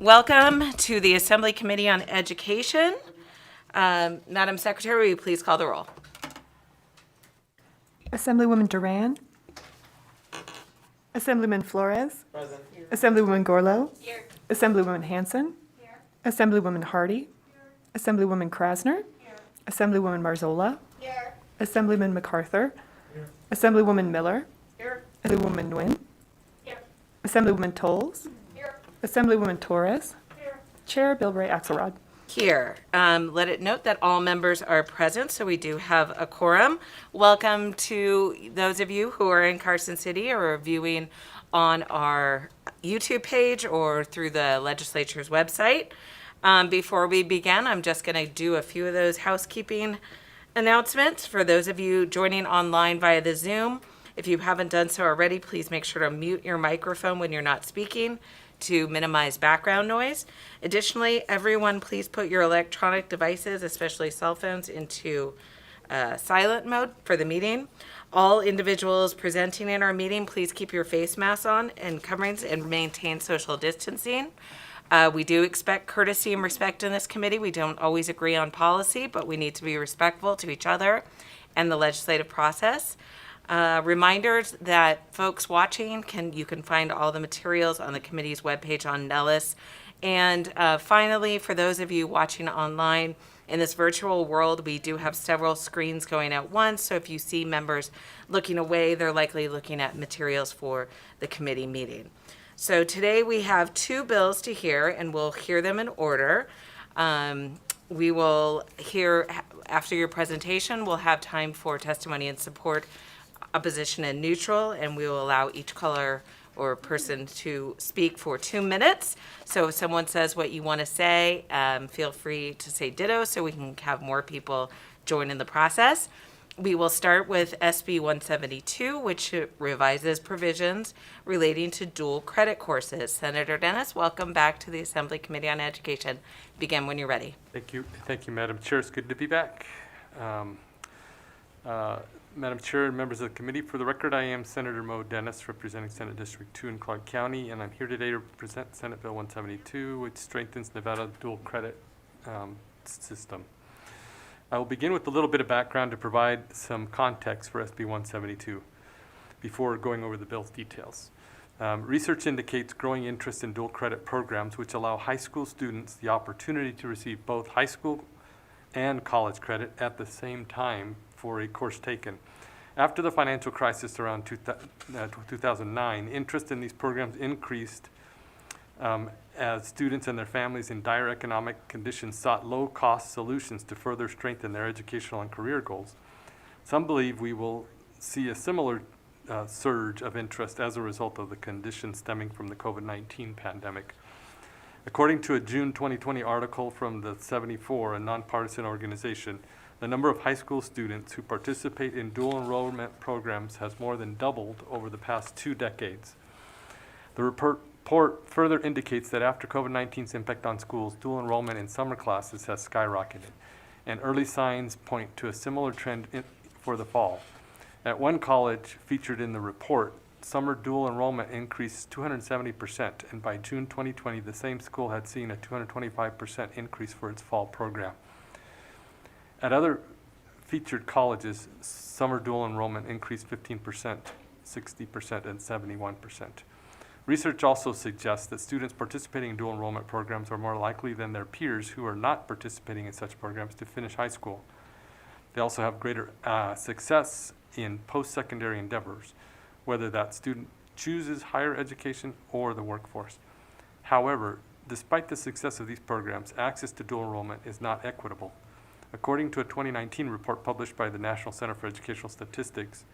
Welcome to the Assembly Committee on Education. Madam Secretary, will you please call the roll? Assemblywoman Duran. Assemblyman Flores. Present. Assemblywoman Gorlow. Here. Assemblywoman Hanson. Here. Assemblywoman Hardy. Here. Assemblywoman Krasner. Here. Assemblywoman Marzola. Here. Assemblyman MacArthur. Here. Assemblywoman Miller. Here. Assemblywoman Nguyen. Here. Assemblywoman Tolles. Here. Assemblywoman Torres. Here. Chair Bilbray Axelrod. Here. Let it note that all members are present, so we do have a quorum. Welcome to those of you who are in Carson City or are viewing on our YouTube page or through the legislature's website. Before we begin, I'm just going to do a few of those housekeeping announcements. For those of you joining online via the Zoom, if you haven't done so already, please make sure to mute your microphone when you're not speaking to minimize background noise. Additionally, everyone please put your electronic devices, especially cell phones, into silent mode for the meeting. All individuals presenting in our meeting, please keep your face masks on and coverings and maintain social distancing. We do expect courtesy and respect in this committee. We don't always agree on policy, but we need to be respectful to each other and the legislative process. Reminders that folks watching you can find all the materials on the committee's webpage on Nellis. And finally, for those of you watching online, in this virtual world, we do have several screens going at once. So if you see members looking away, they're likely looking at materials for the committee meeting. So today we have two bills to hear, and we'll hear them in order. We will hear, after your presentation, we'll have time for testimony and support, opposition and neutral, and we will allow each caller or person to speak for 2 minutes. So if someone says what you want to say, feel free to say ditto so we can have more people join in the process. We will start with SB 172, which revises provisions relating to dual credit courses. Senator Dennis, welcome back to the Assembly Committee on Education. Begin when you're ready. Thank you, Madam Chair. It's good to be back. Madam Chair and members of the committee, for the record, I am Senator Mo Dennis, representing Senate District 2 in Clark County, and I'm here today to present Senate Bill 172, which strengthens Nevada dual credit system. I will begin with a little bit of background to provide some context for SB 172 before going over the bill's details. Research indicates growing interest in dual credit programs, which allow high school students the opportunity to receive both high school and college credit at the same time for a course taken. After the financial crisis around 2009, interest in these programs increased as students and their families in dire economic conditions sought low-cost solutions to further strengthen their educational and career goals. Some believe we will see a similar surge of interest as a result of the conditions stemming from the COVID-19 pandemic. According to a June 2020 article from the 74, a nonpartisan organization, the number of high school students who participate in dual enrollment programs has more than doubled over the past 2 decades. The report further indicates that after COVID-19's impact on schools, dual enrollment in summer classes has skyrocketed, and early signs point to a similar trend for the fall. At one college featured in the report, summer dual enrollment increased 270%, and by June 2020, the same school had seen a 225% increase for its fall program. At other featured colleges, summer dual enrollment increased 15%, 60%, and 71%. Research also suggests that students participating in dual enrollment programs are more likely than their peers who are not participating in such programs to finish high school. They also have greater success in post-secondary endeavors, whether that student chooses higher education or the workforce. However, despite the success of these programs, access to dual enrollment is not equitable. According to a 2019 report published by the National Center for Educational Statistics,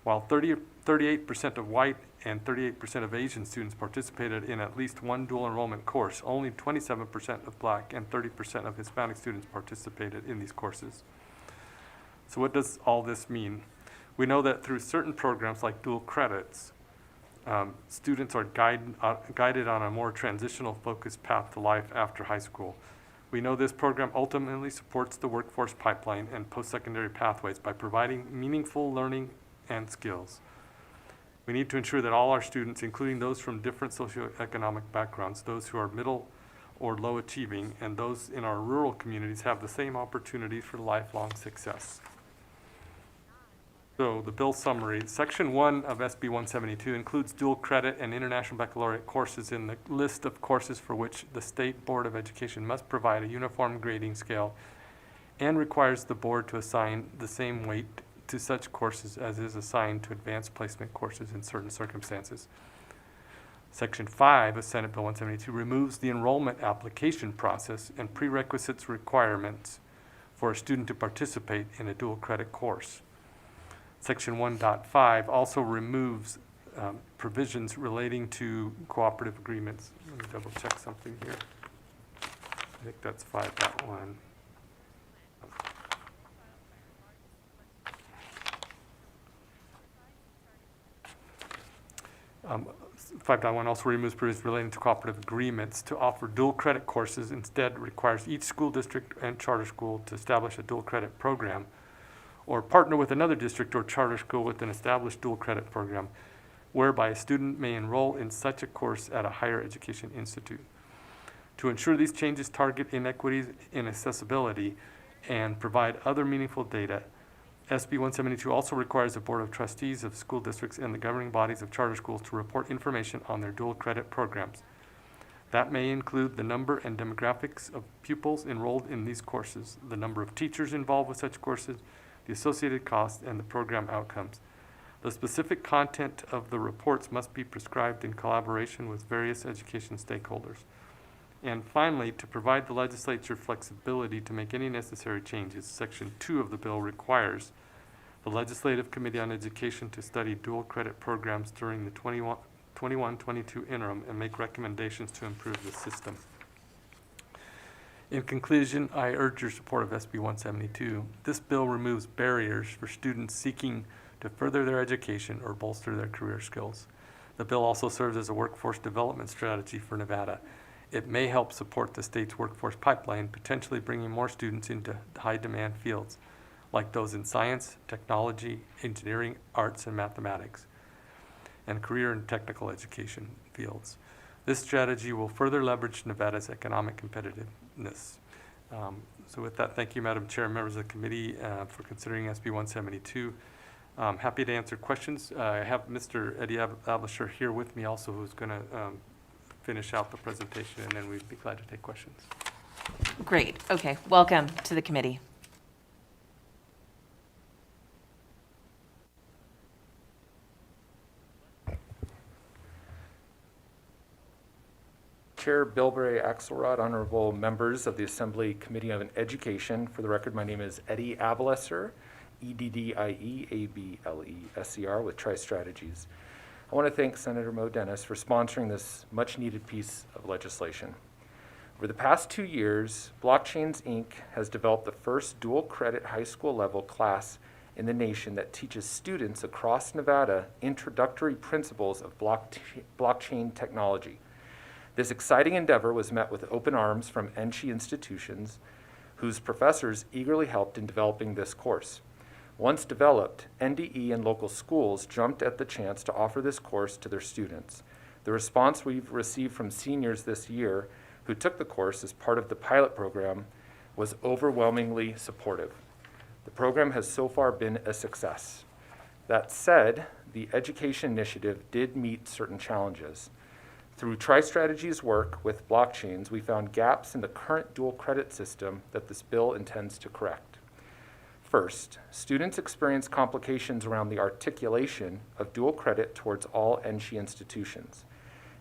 while 38% of white and 38% of Asian students participated in at least one dual enrollment course, only 27% of black and 30% of Hispanic students participated in these courses. So what does all this mean? We know that through certain programs like dual credits, students are guided on a more transitional focused path to life after high school. We know this program ultimately supports the workforce pipeline and post-secondary pathways by providing meaningful learning and skills. We need to ensure that all our students, including those from different socioeconomic backgrounds, those who are middle or low achieving, and those in our rural communities have the same opportunities for lifelong success. So the bill summary, Section 1 of SB 172 includes dual credit and international baccalaureate courses in the list of courses for which the State Board of Education must provide a uniform grading scale and requires the board to assign the same weight to such courses as is assigned to advanced placement courses in certain circumstances. Section 5 of Senate Bill 172 removes the enrollment application process and prerequisites requirements for a student to participate in a dual credit course. Section 1.5 also removes provisions relating to cooperative agreements. Let me double check something here. I think that's 5.1. 5.1 also removes provisions relating to cooperative agreements to offer dual credit courses. Instead, requires each school district and charter school to establish a dual credit program or partner with another district or charter school with an established dual credit program, whereby a student may enroll in such a course at a higher education institute. To ensure these changes target inequities in accessibility and provide other meaningful data, SB 172 also requires the Board of Trustees of school districts and the governing bodies of charter schools to report information on their dual credit programs. That may include the number and demographics of pupils enrolled in these courses, the number of teachers involved with such courses, the associated costs, and the program outcomes. The specific content of the reports must be prescribed in collaboration with various education stakeholders. And finally, to provide the legislature flexibility to make any necessary changes, Section 2 of the bill requires the Legislative Committee on Education to study dual credit programs during the 21-22 interim and make recommendations to improve the system. In conclusion, I urge your support of SB 172. This bill removes barriers for students seeking to further their education or bolster their career skills. The bill also serves as a workforce development strategy for Nevada. It may help support the state's workforce pipeline, potentially bringing more students into high-demand fields, like those in science, technology, engineering, arts, and mathematics, and career and technical education fields. This strategy will further leverage Nevada's economic competitiveness. So with that, thank you, Madam Chair and members of the committee for considering SB 172. I'm happy to answer questions. I have Mr. Eddie Ablisher here with me also, who's going to finish out the presentation, and then we'd be glad to take questions. Great. Okay. Welcome to the committee. Chair Bilberry Axelrod, honorable members of the Assembly Committee on Education. For the record, my name is Eddie Ablisher, EDDIEABLESER with Tri-Strategies. I want to thank Senator Mo Dennis for sponsoring this much-needed piece of legislation. Over the past 2 years, Blockchains, Inc. has developed the first dual-credit high school level class in the nation that teaches students across Nevada introductory principles of blockchain technology. This exciting endeavor was met with open arms from NC institutions, whose professors eagerly helped in developing this course. Once developed, NDE and local schools jumped at the chance to offer this course to their students. The response we've received from seniors this year who took the course as part of the pilot program was overwhelmingly supportive. The program has so far been a success. That said, the education initiative did meet certain challenges. Through Tri-Strategies' work with blockchains, we found gaps in the current dual credit system that this bill intends to correct. First, students experience complications around the articulation of dual credit towards all NC institutions.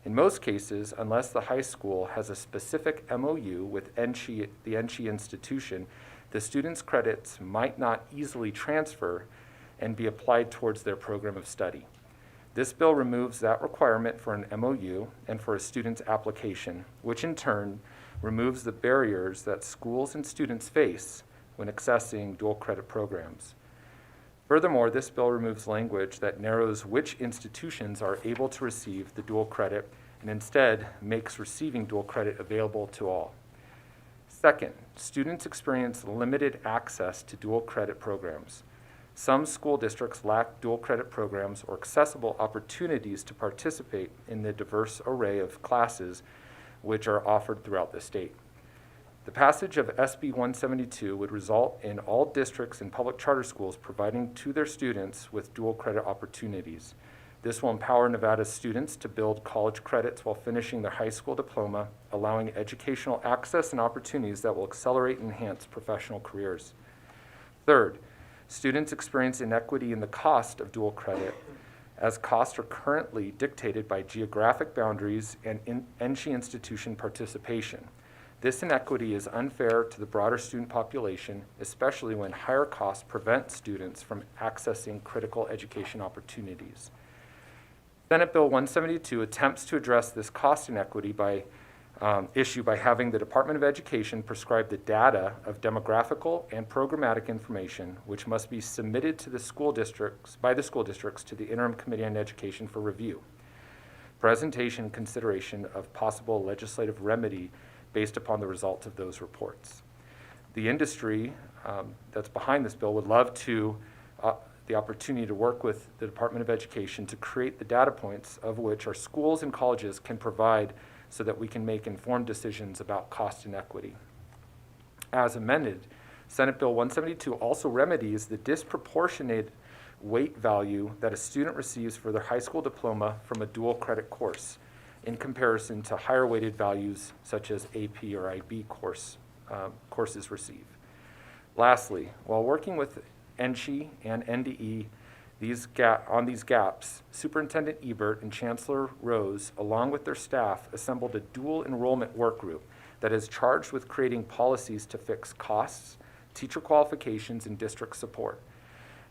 In most cases, unless the high school has a specific MOU with the NC institution, the students' credits might not easily transfer and be applied towards their program of study. This bill removes that requirement for an MOU and for a student's application, which in turn removes the barriers that schools and students face when accessing dual credit programs. Furthermore, this bill removes language that narrows which institutions are able to receive the dual credit and instead makes receiving dual credit available to all. Second, students experience limited access to dual credit programs. Some school districts lack dual credit programs or accessible opportunities to participate in the diverse array of classes which are offered throughout the state. The passage of SB 172 would result in all districts and public charter schools providing to their students with dual credit opportunities. This will empower Nevada's students to build college credits while finishing their high school diploma, allowing educational access and opportunities that will accelerate and enhance professional careers. Third, students experience inequity in the cost of dual credit, as costs are currently dictated by geographic boundaries and NC institution participation. This inequity is unfair to the broader student population, especially when higher costs prevent students from accessing critical education opportunities. Senate Bill 172 attempts to address this cost inequity issue by having the Department of Education prescribe the data of demographical and programmatic information, which must be submitted to the school districts to the Interim Committee on Education for review. Presentation and consideration of possible legislative remedy based upon the results of those reports. The industry that's behind this bill would love to the opportunity to work with the Department of Education to create the data points of which our schools and colleges can provide so that we can make informed decisions about cost inequity. As amended, Senate Bill 172 also remedies the disproportionate weight value that a student receives for their high school diploma from a dual credit course in comparison to higher weighted values such as AP or IB courses receive. Lastly, while working with NCHE and NDE on these gaps, Superintendent Ebert and Chancellor Rose, along with their staff, assembled a dual enrollment work group that is charged with creating policies to fix costs, teacher qualifications, and district support.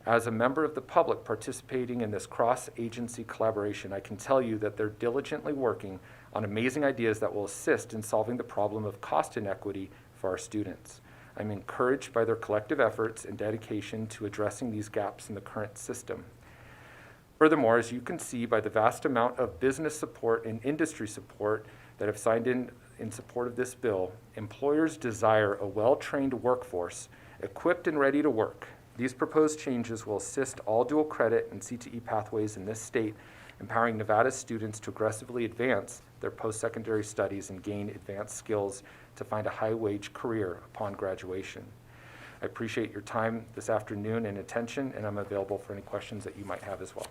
As a member of the public participating in this cross-agency collaboration, I can tell you that they're diligently working on amazing ideas that will assist in solving the problem of cost inequity for our students. I'm encouraged by their collective efforts and dedication to addressing these gaps in the current system. Furthermore, as you can see by the vast amount of business support and industry support that have signed in support of this bill, employers desire a well-trained workforce equipped and ready to work. These proposed changes will assist all dual credit and CTE pathways in this state, empowering Nevada's students to aggressively advance their post-secondary studies and gain advanced skills to find a high-wage career upon graduation. I appreciate your time this afternoon and attention, and I'm available for any questions that you might have as well.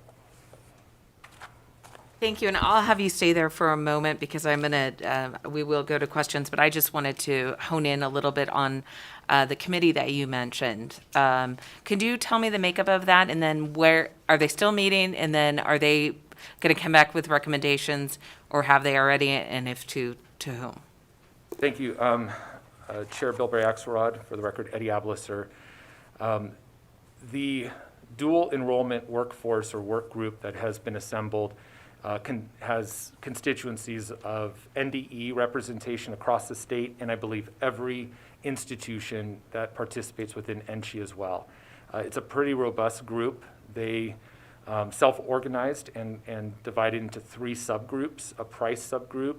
Thank you, and I'll have you stay there for a moment because we will go to questions, but I just wanted to hone in a little bit on the committee that you mentioned. Could you tell me the makeup of that, and then where, are they still meeting, and then are they going to come back with recommendations, or have they already, and if to whom? Thank you. Chair Bilberry Axelrod, for the record, Eddie Ablisser. The dual enrollment workforce or work group that has been assembled has constituencies of NDE representation across the state, and I believe every institution that participates within NCHE as well. It's a pretty robust group. They self-organized and divided into 3 subgroups: a price subgroup,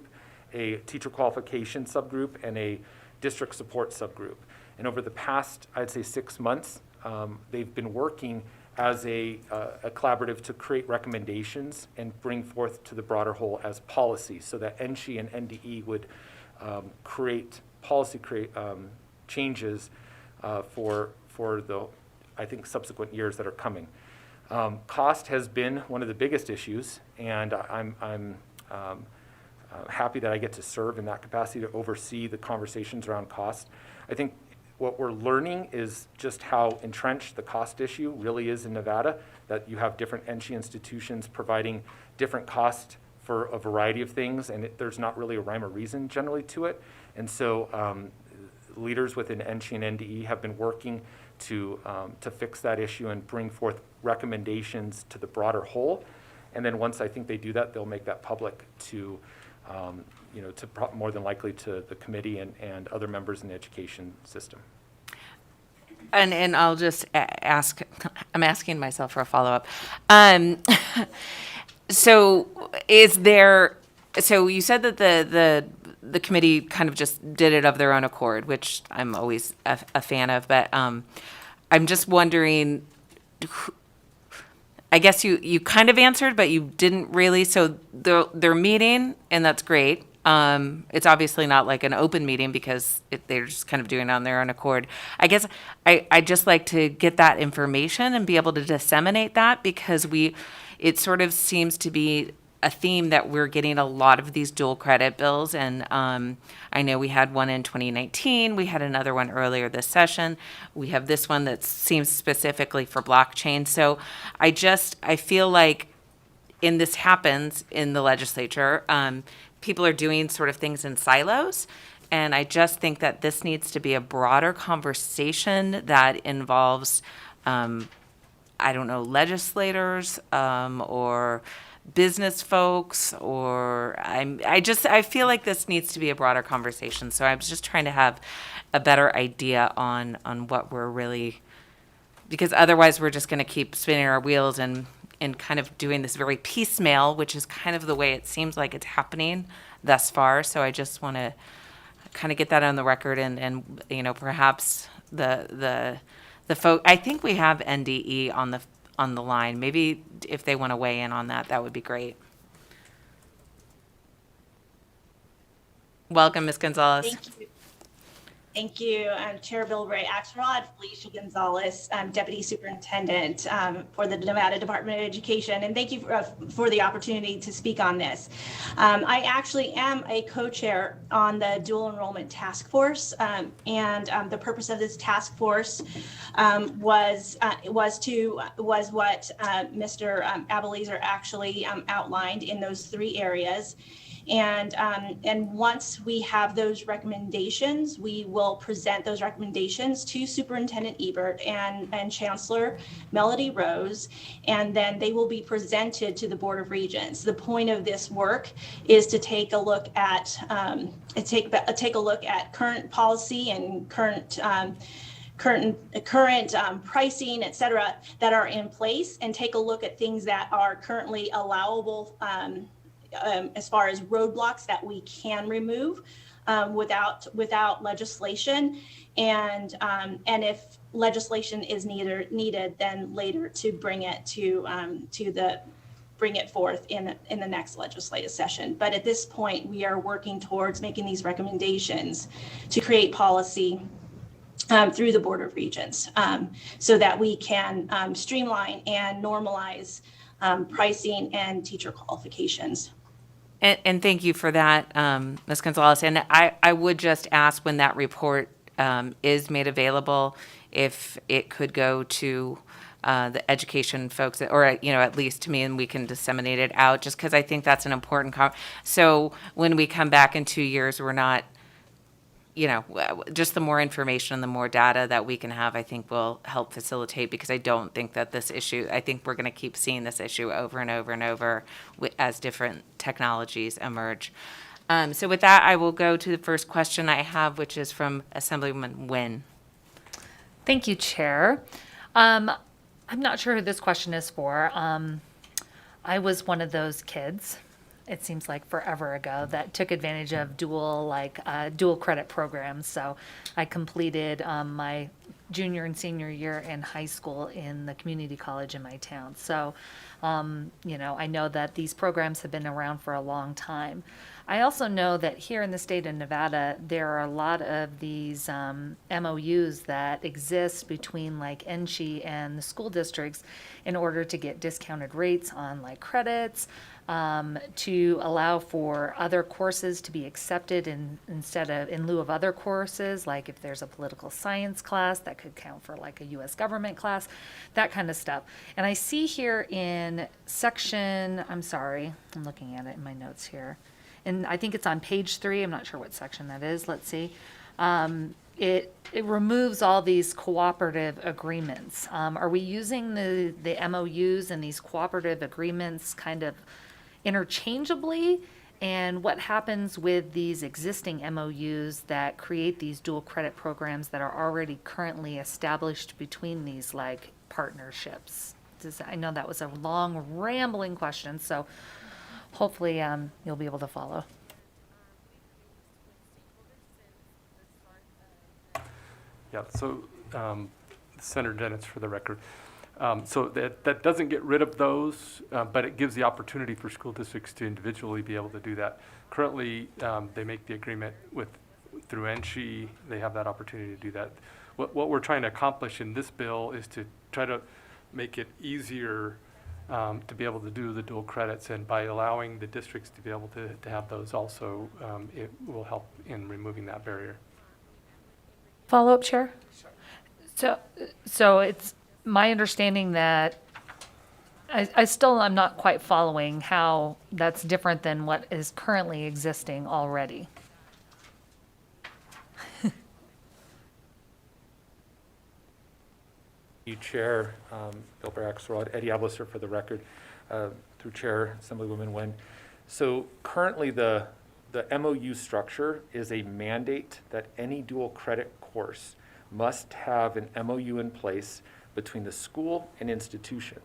a teacher qualification subgroup, and a district support subgroup. And over the past, I'd say 6 months, they've been working as a collaborative to create recommendations and bring forth to the broader whole as policy, so that NCHE and NDE would create policy changes for the, I think, subsequent years that are coming. Cost has been one of the biggest issues, and I'm happy that I get to serve in that capacity to oversee the conversations around cost. I think what we're learning is just how entrenched the cost issue really is in Nevada, that you have different NCHE institutions providing different costs for a variety of things, and there's not really a rhyme or reason generally to it. And so leaders within NCHE and NDE have been working to fix that issue and bring forth recommendations to the broader whole. And then once I think they do that, they'll make that public to more than likely to the committee and other members in the education system. And I'll just ask, I'm asking myself for a follow-up. So you said that the committee kind of just did it of their own accord, which I'm always a fan of, but I'm just wondering, I guess you kind of answered, but you didn't really. So they're meeting, and that's great. It's obviously not like an open meeting because they're just kind of doing it on their own accord. I guess I'd just like to get that information and be able to disseminate that because it sort of seems to be a theme that we're getting a lot of these dual credit bills. And I know we had one in 2019. We had another one earlier this session. We have this one that seems specifically for blockchain. So I feel like this happens in the legislature. People are doing sort of things in silos. And I just think that this needs to be a broader conversation that involves, I don't know, legislators or business folks, or I feel like this needs to be a broader conversation. So I'm just trying to have a better idea on what we're really, because otherwise we're just going to keep spinning our wheels and kind of doing this very piecemeal, which is kind of the way it seems like it's happening thus far. So I just want to kind of get that on the record and perhaps the folk. I think we have NDE on the line. Maybe if they want to weigh in on that would be great. Welcome, Ms. Gonzalez. Thank you. Thank you. Chair Bill Ray Axelrod, Felicia Gonzalez, Deputy Superintendent for the Nevada Department of Education. And thank you for the opportunity to speak on this. I actually am a co-chair on the Dual Enrollment Task Force. And the purpose of this task force was what Mr. Abelezer actually outlined in those 3 areas. And once we have those recommendations, we will present those recommendations to Superintendent Ebert and Chancellor Melody Rose, and then they will be presented to the Board of Regents. The point of this work is to take a look at current policy and current pricing, et cetera, that are in place, and take a look at things that are currently allowable as far as roadblocks that we can remove without legislation, and if legislation is needed, then later to bring it forth in the next legislative session. But at this point, we are working towards making these recommendations to create policy through the Board of Regents, so that we can streamline and normalize pricing and teacher qualifications. And thank you for that, Ms. Gonzalez. And I would just ask when that report is made available, if it could go to the education folks, or at least to me, and we can disseminate it out, just because I think that's an important so when we come back in 2 years, we're not, just the more information, the more data that we can have, I think will help facilitate, because I don't think that this issue, I think we're going to keep seeing this issue over and over and over as different technologies emerge. So with that, I will go to the first question I have, which is from Assemblywoman Nguyen. Thank you, Chair. I'm not sure who this question is for. I was one of those kids, it seems like forever ago, that took advantage of dual credit programs. So I completed my junior and senior year in high school in the community college in my town. So, I know that these programs have been around for a long time. I also know that here in the state of Nevada, there are a lot of these MOUs that exist between like NCHE and the school districts in order to get discounted rates on like credits, to allow for other courses to be accepted in lieu of other courses, like if there's a political science class that could count for like a U.S. government class, that kind of stuff. And I see here in section, I'm looking at it in my notes here, and I think it's on page 3. I'm not sure what section that is. Let's see. It removes all these cooperative agreements. Are we using the MOUs and these cooperative agreements kind of interchangeably? And what happens with these existing MOUs that create these dual credit programs that are already currently established between these like partnerships? I know that was a long, rambling question, so hopefully you'll be able to follow. Yeah, so Senator Dennis, for the record, So that doesn't get rid of those, but it gives the opportunity for school districts to individually be able to do that. Currently, they make the agreement through NSHE. They have that opportunity to do that. What we're trying to accomplish in this bill is to try to make it easier to be able to do the dual credits, and by allowing the districts to be able to have those also, it will help in removing that barrier. Follow-up, Chair? So it's my understanding that I'm not quite following how that's different than what is currently existing already. You Chair, Bill Axelrod, Eddie Ablisser for the record, through Chair Assemblywoman Nguyen. So currently the MOU structure is a mandate that any dual credit course must have an MOU in place between the school and institution.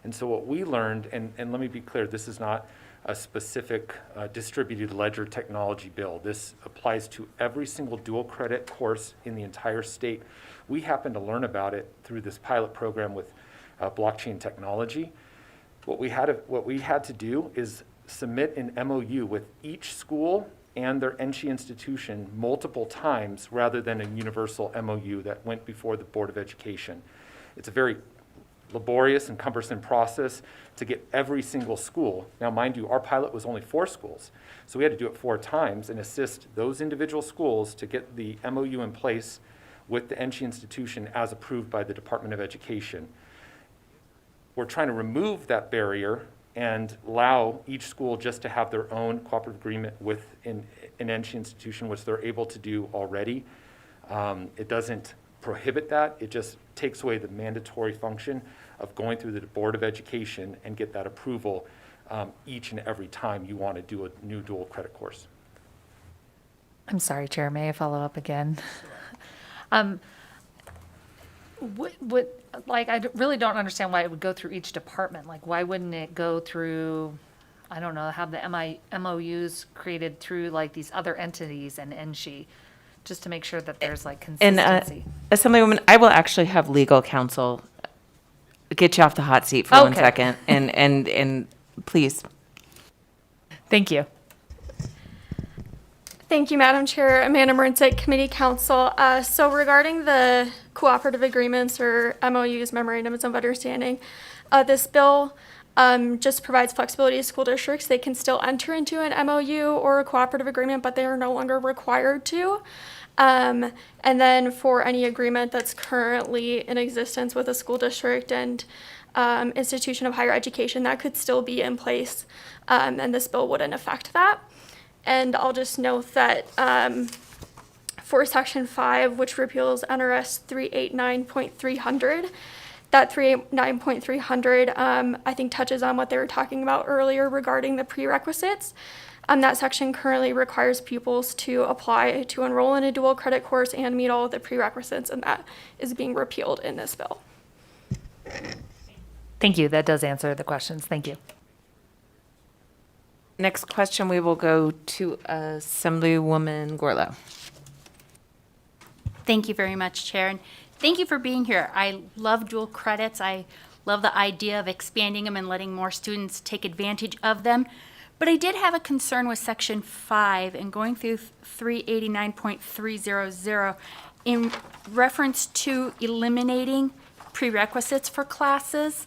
And so what we learned, and let me be clear, this is not a specific distributed ledger technology bill. This applies to every single dual credit course in the entire state. We happened to learn about it through this pilot program with blockchain technology. What we had to do is submit an MOU with each school and their NSHE institution multiple times rather than a universal MOU that went before the Board of Education. It's a very laborious and cumbersome process to get every single school. Now, mind you, our pilot was only 4 schools, so we had to do it 4 times and assist those individual schools to get the MOU in place with the NSHE institution as approved by the Department of Education. We're trying to remove that barrier and allow each school just to have their own cooperative agreement with an NSHE institution, which they're able to do already. It doesn't prohibit that. It just takes away the mandatory function of going through the Board of Education and get that approval each and every time you want to do a new dual credit course. I'm sorry, Chair, may I follow up again? I really don't understand why it would go through each department. Like, why wouldn't it go through, I don't know, have the MOUs created through like these other entities and NSHE, just to make sure that there's like And consistency? Assemblywoman, I will actually have legal counsel get you off the hot seat for 1 Okay. second, and please. Thank you. Thank you, Madam Chair. Amanda Marincek, Committee Counsel. So regarding the cooperative agreements or MOUs, Memorandums of Understanding, this bill just provides flexibility to school districts. They can still enter into an MOU or a cooperative agreement, but they are no longer required to. And then for any agreement that's currently in existence with a school district and institution of higher education, that could still be in place, and this bill wouldn't affect that. And I'll just note that for Section 5, which repeals NRS 389.300, that 389.300, I think touches on what they were talking about earlier regarding the prerequisites. That section currently requires pupils to apply to enroll in a dual credit course and meet all of the prerequisites, and that is being repealed in this bill. Thank you. That does answer the questions. Thank you. Next question, we will go to Assemblywoman Gorlow. Thank you very much, Chair, and thank you for being here. I love dual credits. I love the idea of expanding them and letting more students take advantage of them. But I did have a concern with Section 5 and going through 389.300 in reference to eliminating prerequisites for classes.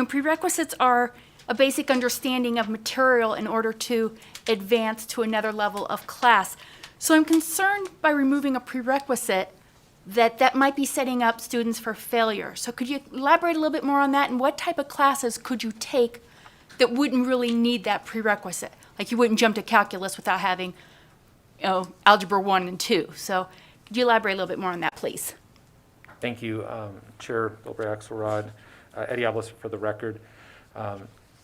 Prerequisites are a basic understanding of material in order to advance to another level of class. So I'm concerned by removing a prerequisite that might be setting up students for failure. So could you elaborate a little bit more on that, and what type of classes could you take that wouldn't really need that prerequisite? Like you wouldn't jump to calculus without having, algebra 1 and 2. So could you elaborate a little bit more on that, please? Thank you, Chair Bilbray Axelrod, Eddie Ablisser for the record.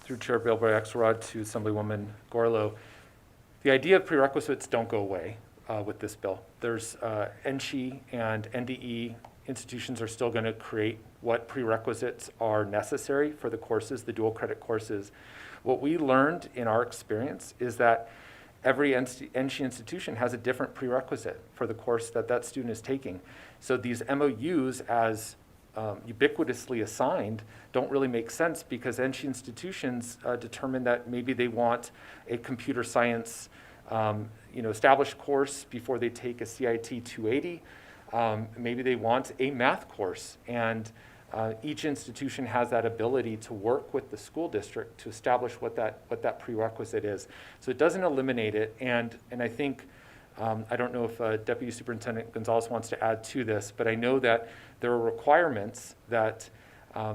Through Chair Bilbray Axelrod to Assemblywoman Gorlow, the idea of prerequisites don't go away with this bill. There's NSHE and NDE institutions are still going to create what prerequisites are necessary for the courses, the dual credit courses. What we learned in our experience is that every NSHE institution has a different prerequisite for the course that student is taking. So these MOUs, as ubiquitously assigned don't really make sense, because NC institutions determine that maybe they want a computer science established course before they take a CIT 280. Maybe they want a math course, and each institution has that ability to work with the school district to establish what that prerequisite is. So it doesn't eliminate it, and I think, I don't know if Deputy Superintendent Gonzalez wants to add to this, but I know that there are requirements that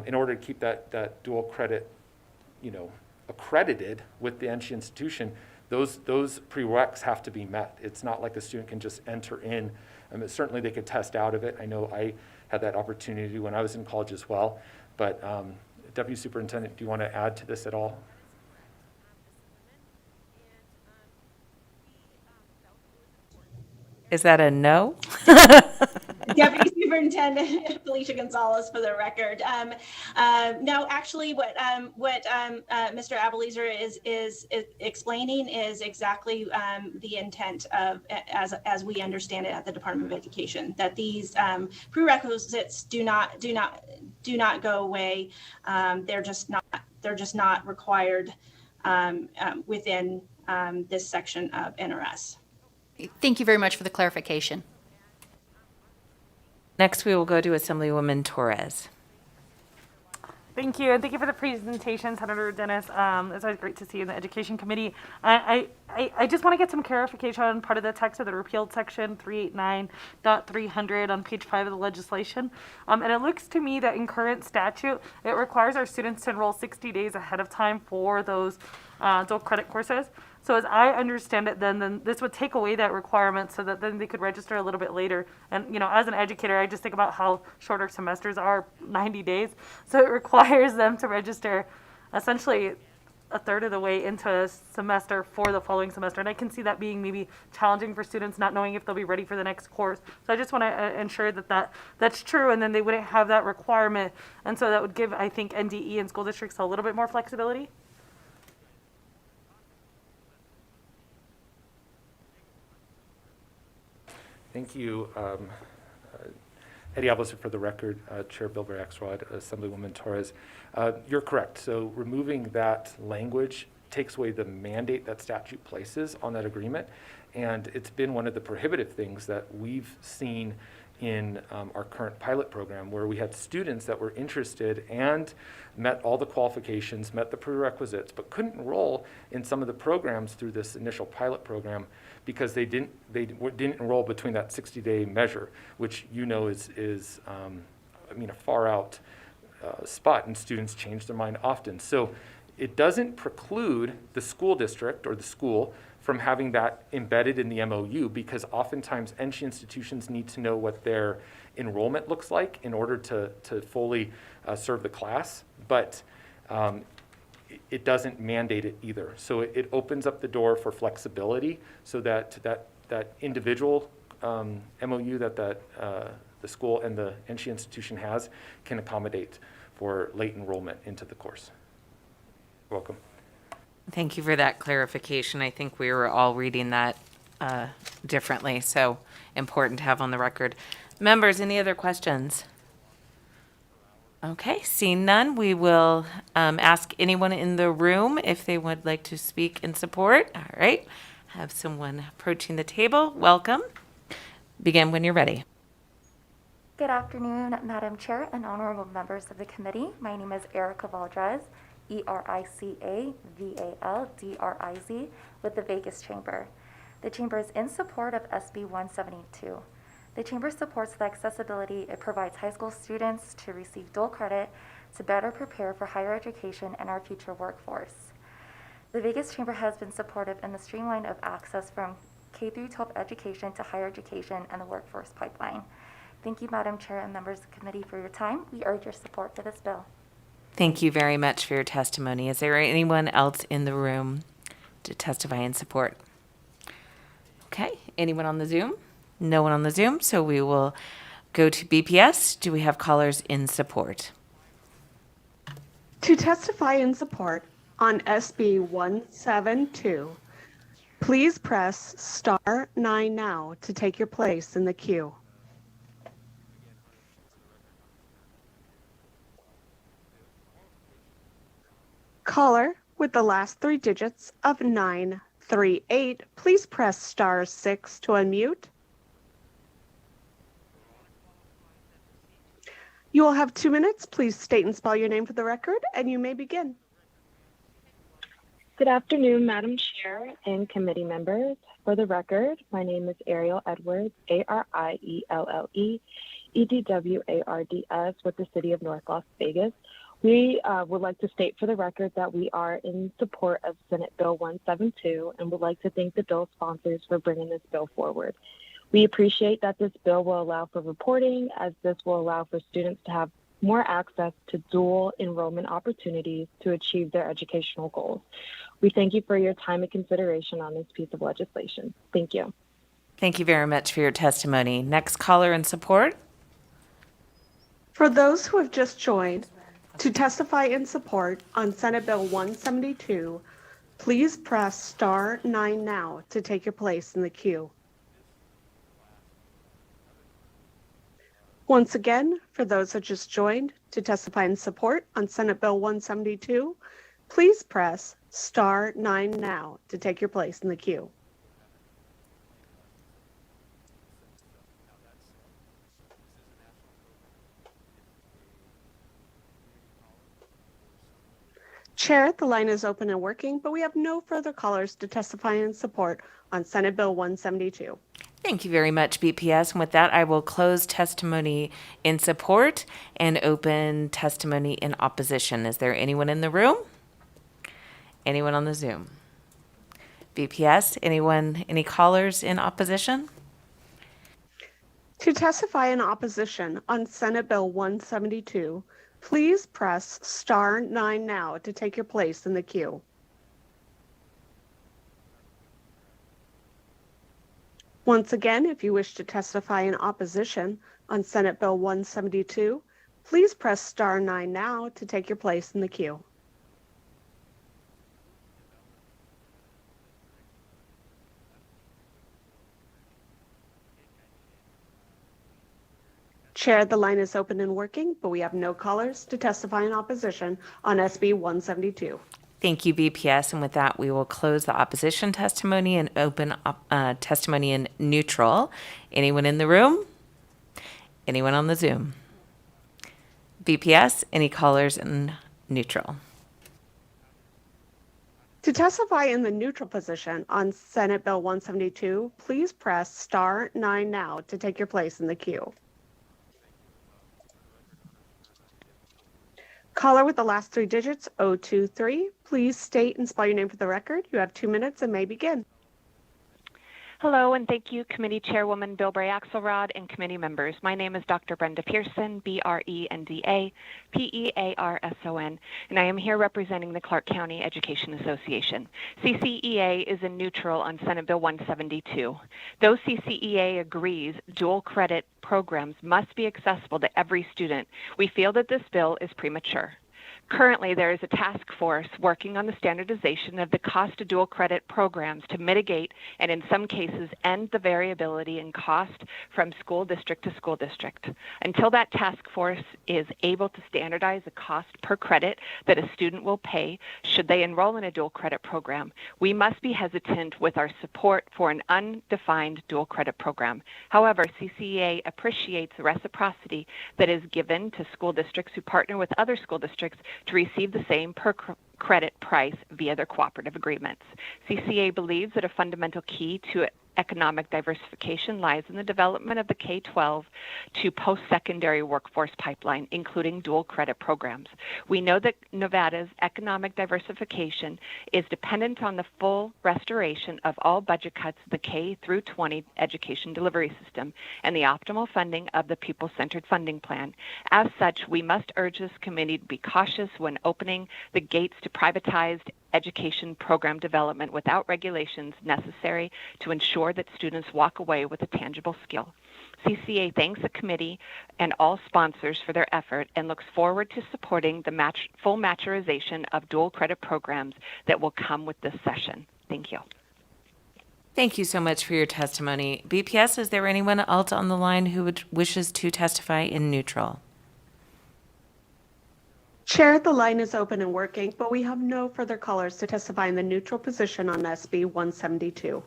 in order to keep that dual credit, accredited with the NC institution, those prereqs have to be met. It's not like a student can just enter in. Certainly they could test out of it. I know I had that opportunity when I was in college as well. But Deputy Superintendent, do you want to add to this at all? Is that a no? Deputy Superintendent Felicia Gonzalez, for the record. No, actually, what Mr. Abelezer is explaining is exactly the intent of, as we understand it at the Department of Education, that these prerequisites do not go away. They're just not required within this section of NRS. Thank you very much for the clarification. Next, we will go to Assemblywoman Torres. Thank you, and thank you for the presentation, Senator Dennis. It's always great to see you in the Education Committee. I just want to get some clarification on part of the text of the repealed section 389.300 on page 5 of the legislation. And it looks to me that in current statute, it requires our students to enroll 60 days ahead of time for those dual credit courses. So as I understand it, then this would take away that requirement so that then they could register a little bit later. And, as an educator, I just think about how shorter semesters are, 90 days. So it requires them to register essentially a third of the way into a semester for the following semester. And I can see that being maybe challenging for students, not knowing if they'll be ready for the next course. So I just want to ensure that's true, and then they wouldn't have that requirement. And so that would give, I think, NDE and school districts a little bit more flexibility. Thank you, Eddie Abelezer, for the record, Chair Bilber Axelrod, Assemblywoman Torres. You're correct. So removing that language takes away the mandate that statute places on that agreement. And it's been one of the prohibitive things that we've seen in our current pilot program, where we had students that were interested and met all the qualifications, met the prerequisites, but couldn't enroll in some of the programs through this initial pilot program because they didn't enroll between that 60-day measure, which is a far out spot, and students change their mind often. So it doesn't preclude the school district or the school from having that embedded in the MOU, because oftentimes NC institutions need to know what their enrollment looks like in order to fully serve the class, but it doesn't mandate it either. So it opens up the door for flexibility so that individual MOU that the school and the NC institution has can accommodate for late enrollment into the course. Welcome. Thank you for that clarification. I think we were all reading that differently, so important to have on the record. Members, any other questions? Okay, seeing none, we will ask anyone in the room if they would like to speak in support. All right, have someone approaching the table. Welcome. Begin when you're ready. Good afternoon, Madam Chair and honorable members of the committee. My name is Erica Valdrez, ERICAVALDRIZ, with the Vegas Chamber. The Chamber is in support of SB 172. The Chamber supports the accessibility it provides high school students to receive dual credit to better prepare for higher education and our future workforce. The Vegas Chamber has been supportive in the streamline of access from K-12 education to higher education and the workforce pipeline. Thank you, Madam Chair and members of the committee, for your time. We urge your support for this bill. Thank you very much for your testimony. Is there anyone else in the room to testify in support? Okay, anyone on the Zoom? No one on the Zoom, so we will go to BPS. Do we have callers in support? To testify in support on SB 172, please press *9 now to take your place in the queue. Caller with the last three digits of 938, please press star 6 to unmute. You will have 2 minutes. Please state and spell your name for the record, and you may begin. Good afternoon, Madam Chair and committee members. For the record, my name is Ariel Edwards, Arielle Edwards, with the City of North Las Vegas. We would like to state for the record that we are in support of Senate Bill 172 and would like to thank the bill sponsors for bringing this bill forward. We appreciate that this bill will allow for reporting, as this will allow for students to have more access to dual enrollment opportunities to achieve their educational goals. We thank you for your time and consideration on this piece of legislation. Thank you. Thank you very much for your testimony. Next caller in support. For those who have just joined, to testify in support on Senate Bill 172, please press star 9 now to take your place in the queue. Once again, for those who just joined, to testify in support on Senate Bill 172, please press star 9 now to take your place in the queue. Chair, the line is open and working, but we have no further callers to testify in support on Senate Bill 172. Thank you very much, BPS. And with that, I will close testimony in support and open testimony in opposition. Is there anyone in the room? Anyone on the Zoom? BPS, any callers in opposition? To testify in opposition on Senate Bill 172, please press star 9 now to take your place in the queue. Once again, if you wish to testify in opposition on Senate Bill 172, please press star 9 now to take your place in the queue. Chair, the line is open and working, but we have no callers to testify in opposition on SB 172. Thank you, BPS. And with that, we will close the opposition testimony and open testimony in neutral. Anyone in the room? Anyone on the Zoom? BPS, any callers in neutral? To testify in the neutral position on Senate Bill 172, please press star 9 now to take your place in the queue. Caller with the last three digits, 023, please state and spell your name for the record. You have 2 minutes and may begin. Hello, and thank you, Committee Chairwoman Bilbray Axelrod and committee members. My name is Dr. Brenda Pearson, Brenda Pearson, and I am here representing the Clark County Education Association. CCEA is in neutral on Senate Bill 172. Though CCEA agrees dual credit programs must be accessible to every student, we feel that this bill is premature. Currently, there is a task force working on the standardization of the cost of dual credit programs to mitigate and in some cases end the variability in cost from school district to school district. Until that task force is able to standardize the cost per credit that a student will pay should they enroll in a dual credit program, we must be hesitant with our support for an undefined dual credit program. However, CCEA appreciates the reciprocity that is given to school districts who partner with other school districts to receive the same per credit price via their cooperative agreements. CCA believes that a fundamental key to economic diversification lies in the development of the K-12 to post-secondary workforce pipeline, including dual credit programs. We know that Nevada's economic diversification is dependent on the full restoration of all budget cuts of the K through 20 education delivery system and the optimal funding of the people-centered funding plan. As such, we must urge this committee to be cautious when opening the gates to privatized education program development without regulations necessary to ensure that students walk away with a tangible skill. CCA thanks the committee and all sponsors for their effort and looks forward to supporting the full maturization of dual credit programs that will come with this session. Thank you. Thank you so much for your testimony. BPS, is there anyone else on the line who wishes to testify in neutral? Chair, the line is open and working, but we have no further callers to testify in the neutral position on SB 172.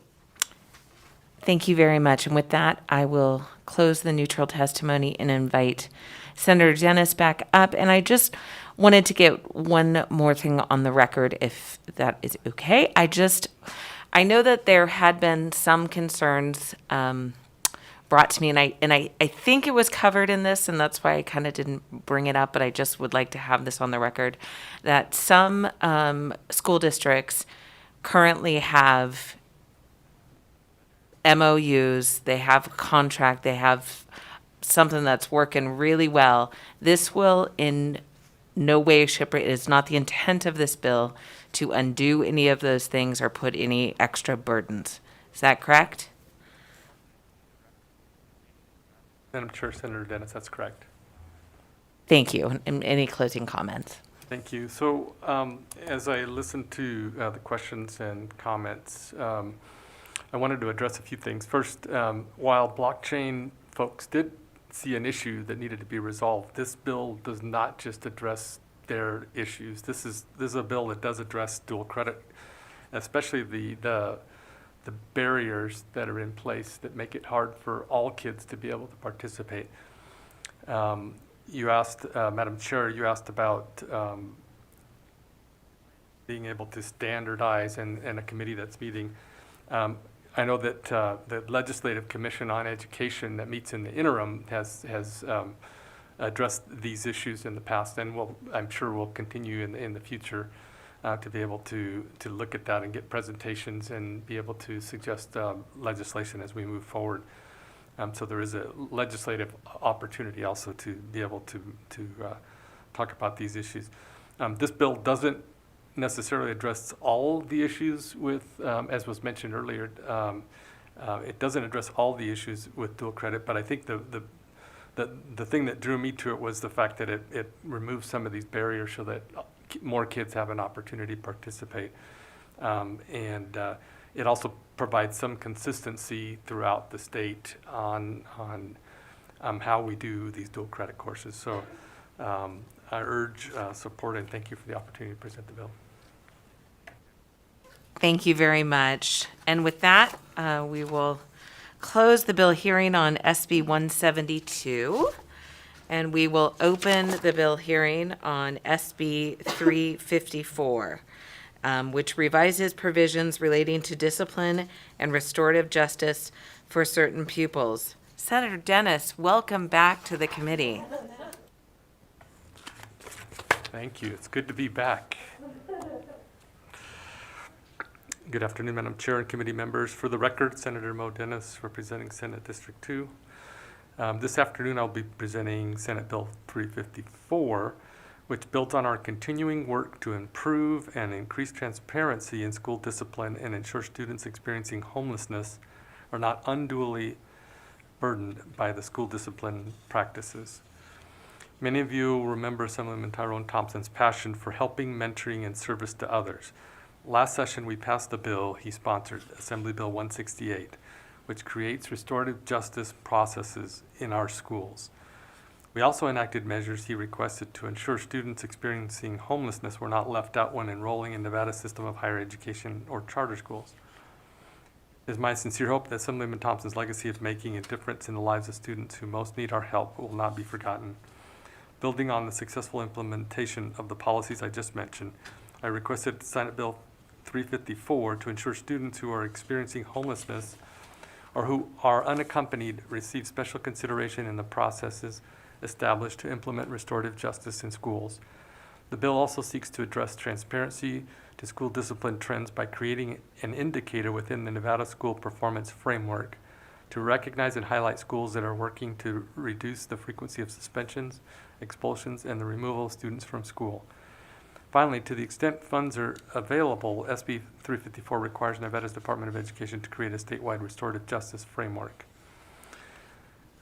Thank you very much. And with that, I will close the neutral testimony and invite Senator Dennis back up. And I just wanted to get one more thing on the record, if that is okay. I know that there had been some concerns brought to me, and I think it was covered in this, and that's why I kind of didn't bring it up, but I just would like to have this on the record, that some school districts currently have MOUs, they have a contract, they have something that's working really well. This will in no way, shape, or it is not the intent of this bill to undo any of those things or put any extra burdens. Is that correct? Madam Chair, Senator Dennis, that's correct. Thank you. And any closing comments? Thank you. So as I listened to the questions and comments, I wanted to address a few things. First, while blockchain folks did see an issue that needed to be resolved, this bill does not just address their issues. This is a bill that does address dual credit, especially the barriers that are in place that make it hard for all kids to be able to participate. You asked, Madam Chair, you asked about being able to standardize and a committee that's meeting. I know that the Legislative Commission on Education that meets in the interim has addressed these issues in the past, and I'm sure will continue in the future to be able to look at that and get presentations and be able to suggest legislation as we move forward. So there is a legislative opportunity also to be able to talk about these issues. This bill doesn't necessarily address all the issues with, as was mentioned earlier, it doesn't address all the issues with dual credit, but I think the thing that drew me to it was the fact that it removes some of these barriers so that more kids have an opportunity to participate. And it also provides some consistency throughout the state on how we do these dual credit courses. So I urge support and thank you for the opportunity to present the bill. Thank you very much. And with that, we will close the bill hearing on SB 172, and we will open the bill hearing on SB 354, which revises provisions relating to discipline and restorative justice for certain pupils. Senator Dennis, welcome back to the committee. Thank you. It's good to be back. Good afternoon, Madam Chair and committee members. For the record, Senator Mo Dennis, representing Senate District 2. This afternoon, I'll be presenting Senate Bill 354, which builds on our continuing work to improve and increase transparency in school discipline and ensure students experiencing homelessness are not unduly burdened by the school discipline practices. Many of you will remember Assemblyman Tyrone Thompson's passion for helping, mentoring, and service to others. Last session, we passed the bill he sponsored, Assembly Bill 168, which creates restorative justice processes in our schools. We also enacted measures he requested to ensure students experiencing homelessness were not left out when enrolling in Nevada's system of higher education or charter schools. It is my sincere hope that Assemblyman Thompson's legacy of making a difference in the lives of students who most need our help will not be forgotten. Building on the successful implementation of the policies I just mentioned, I requested Senate Bill 354 to ensure students who are experiencing homelessness or who are unaccompanied receive special consideration in the processes established to implement restorative justice in schools. The bill also seeks to address transparency to school discipline trends by creating an indicator within the Nevada School Performance Framework to recognize and highlight schools that are working to reduce the frequency of suspensions, expulsions, and the removal of students from school. Finally, to the extent funds are available, SB 354 requires Nevada's Department of Education to create a statewide restorative justice framework.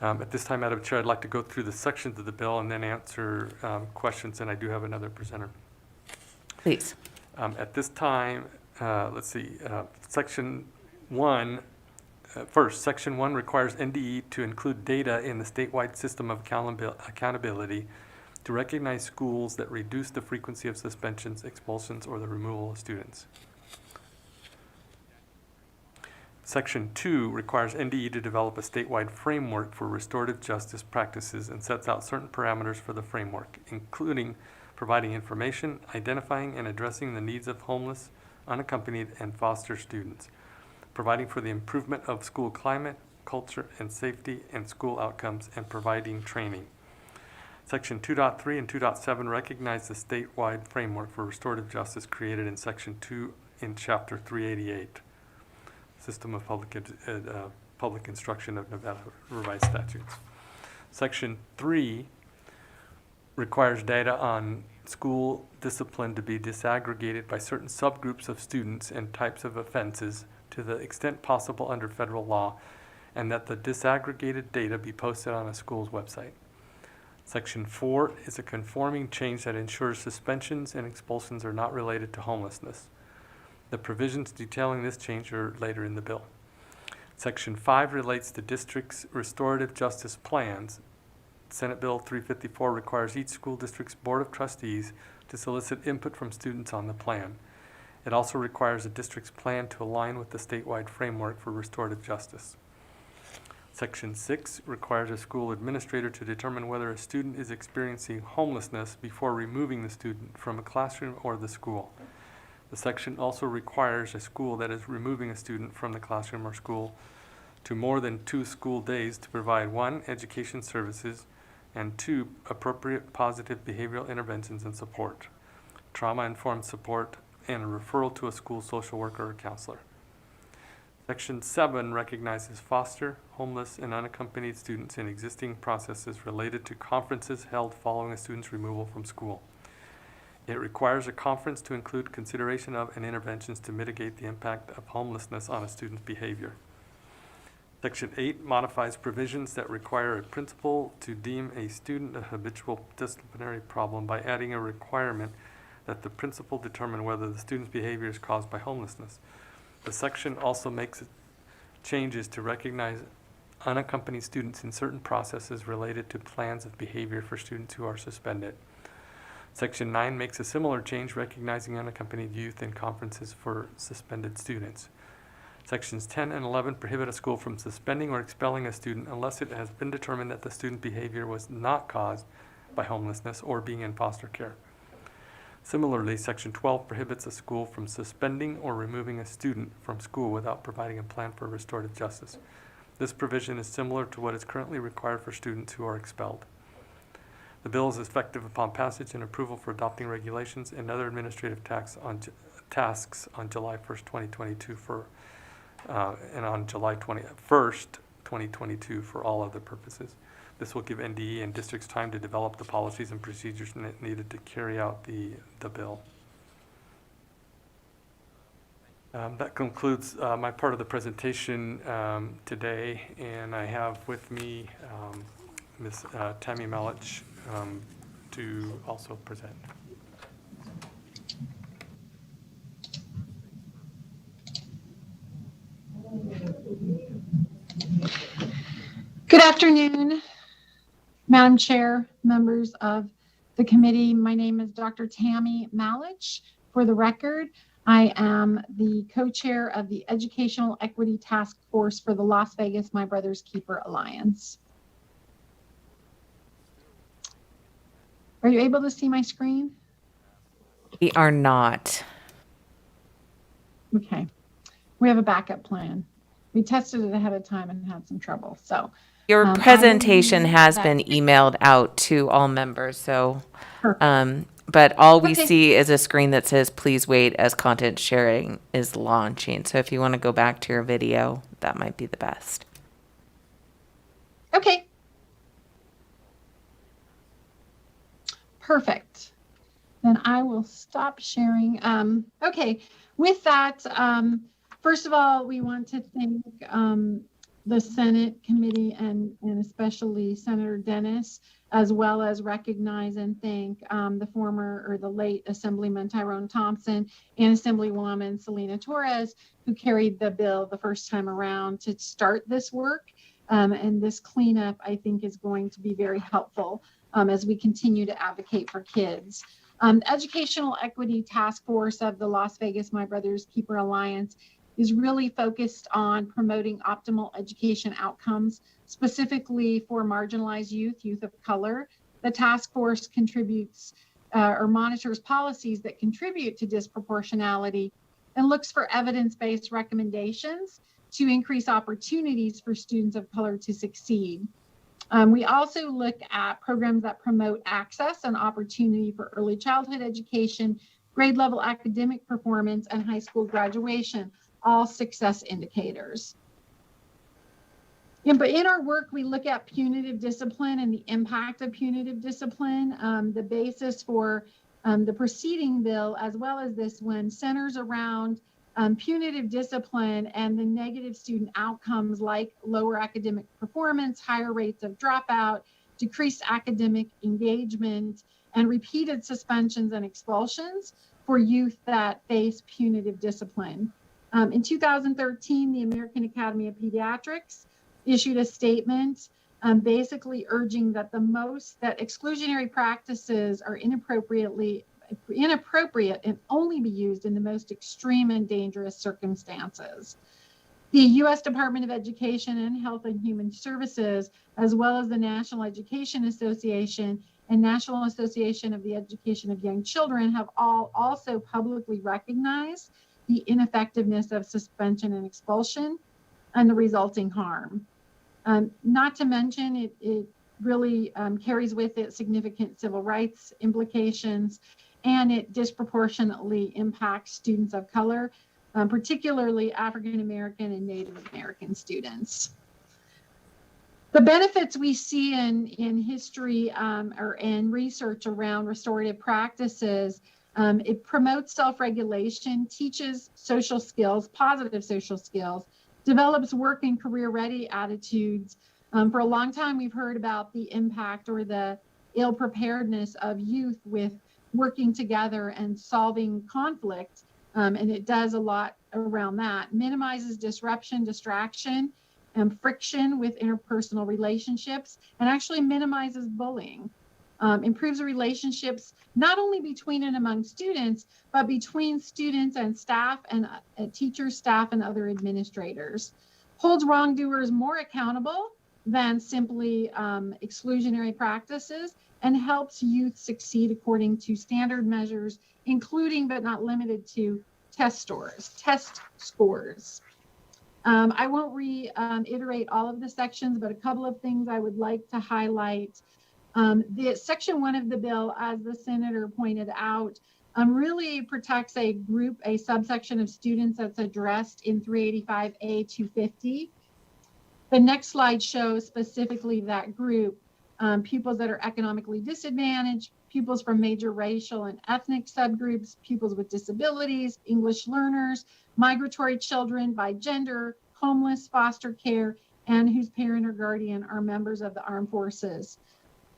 At this time, Madam Chair, I'd like to go through the sections of the bill and then answer questions, and I do have another presenter. Please. At this time, let's see, Section 1, first, Section 1 requires NDE to include data in the statewide system of accountability to recognize schools that reduce the frequency of suspensions, expulsions, or the removal of students. Section 2 requires NDE to develop a statewide framework for restorative justice practices and sets out certain parameters for the framework, including providing information, identifying and addressing the needs of homeless, unaccompanied, and foster students, providing for the improvement of school climate, culture, and safety, and school outcomes, and providing training. Section 2.3 and 2.7 recognize the statewide framework for restorative justice created in Section 2 in Chapter 388, System of Public Instruction of Nevada Revised Statutes. Section 3 requires data on school discipline to be disaggregated by certain subgroups of students and types of offenses to the extent possible under federal law, and that the disaggregated data be posted on a school's website. Section 4 is a conforming change that ensures suspensions and expulsions are not related to homelessness. The provisions detailing this change are later in the bill. Section 5 relates to districts' restorative justice plans. Senate Bill 354 requires each school district's Board of Trustees to solicit input from students on the plan. It also requires a district's plan to align with the statewide framework for restorative justice. Section 6 requires a school administrator to determine whether a student is experiencing homelessness before removing the student from a classroom or the school. The section also requires a school that is removing a student from the classroom or school to more than 2 school days to provide 1, education services, and 2, appropriate positive behavioral interventions and support, trauma-informed support, and a referral to a school social worker or counselor. Section 7 recognizes foster, homeless, and unaccompanied students in existing processes related to conferences held following a student's removal from school. It requires a conference to include consideration of and interventions to mitigate the impact of homelessness on a student's behavior. Section 8 modifies provisions that require a principal to deem a student a habitual disciplinary problem by adding a requirement that the principal determine whether the student's behavior is caused by homelessness. The section also makes changes to recognize unaccompanied students in certain processes related to plans of behavior for students who are suspended. Section 9 makes a similar change recognizing unaccompanied youth in conferences for suspended students. Sections 10 and 11 prohibit a school from suspending or expelling a student unless it has been determined that the student behavior was not caused by homelessness or being in foster care. Similarly, Section 12 prohibits a school from suspending or removing a student from school without providing a plan for restorative justice. This provision is similar to what is currently required for students who are expelled. The bill is effective upon passage and approval for adopting regulations and other administrative tasks on July 1st, 2022 and on July 21st, 2022 for all other purposes. This will give NDE and districts time to develop the policies and procedures needed to carry out the bill. That concludes my part of the presentation today, and I have with me Ms. Tammy Malich to also present. Good afternoon, Madam Chair, members of the committee. My name is Dr. Tammy Malich. For the record, I am the co-chair of the Educational Equity Task Force for the Las Vegas My Brother's Keeper Alliance. Are you able to see my screen? We are not. Okay. We have a backup plan. We tested it ahead of time and had some trouble. So Your presentation has been emailed out to all members, so, but all we see is a screen that says, please wait as content sharing is launching. So if you want to go back to your video, that might be the best. Okay. Perfect. Then I will stop sharing. Okay, with that, first of all, we want to thank the Senate committee and especially Senator Dennis, as well as recognize and thank the late Assemblyman Tyrone Thompson and Assemblywoman Selena Torres, who carried the bill the first time around to start this work. And this cleanup, I think, is going to be very helpful as we continue to advocate for kids. Educational Equity Task Force of the Las Vegas My Brother's Keeper Alliance is really focused on promoting optimal education outcomes, specifically for marginalized youth of color. The task force contributes or monitors policies that contribute to disproportionality and looks for evidence-based recommendations to increase opportunities for students of color to succeed. We also look at programs that promote access and opportunity for early childhood education, grade level academic performance, and high school graduation, all success indicators. But in our work, we look at punitive discipline and the impact of punitive discipline. The basis for the preceding bill, as well as this one, centers around punitive discipline and the negative student outcomes like lower academic performance, higher rates of dropout, decreased academic engagement, and repeated suspensions and expulsions for youth that face punitive discipline. In 2013, the American Academy of Pediatrics issued a statement basically urging that that exclusionary practices are inappropriate and only be used in the most extreme and dangerous circumstances. The U.S. Department of Education and Health and Human Services, as well as the National Education Association and National Association of the Education of Young Children, have all also publicly recognized the ineffectiveness of suspension and expulsion and the resulting harm. Not to mention, it really carries with it significant civil rights implications, and it disproportionately impacts students of color, particularly African American and Native American students. The benefits we see in history or in research around restorative practices, it promotes self-regulation, teaches social skills, positive social skills, develops work and career ready attitudes. For a long time, we've heard about the impact or the ill preparedness of youth with working together and solving conflict. And it does a lot around that. Minimizes disruption, distraction, and friction with interpersonal relationships, and actually minimizes bullying. Improves relationships not only between and among students, but between students and staff and teachers, staff, and other administrators. Holds wrongdoers more accountable than simply exclusionary practices, and helps youth succeed according to standard measures, including but not limited to test scores. I won't reiterate all of the sections, but a couple of things I would like to highlight. The section 1 of the bill, as the senator pointed out, really protects a subsection of students that's addressed in 385A 250. The next slide shows specifically that group, pupils that are economically disadvantaged, pupils from major racial and ethnic subgroups, pupils with disabilities, English learners, migratory children by gender, homeless, foster care, and whose parent or guardian are members of the armed forces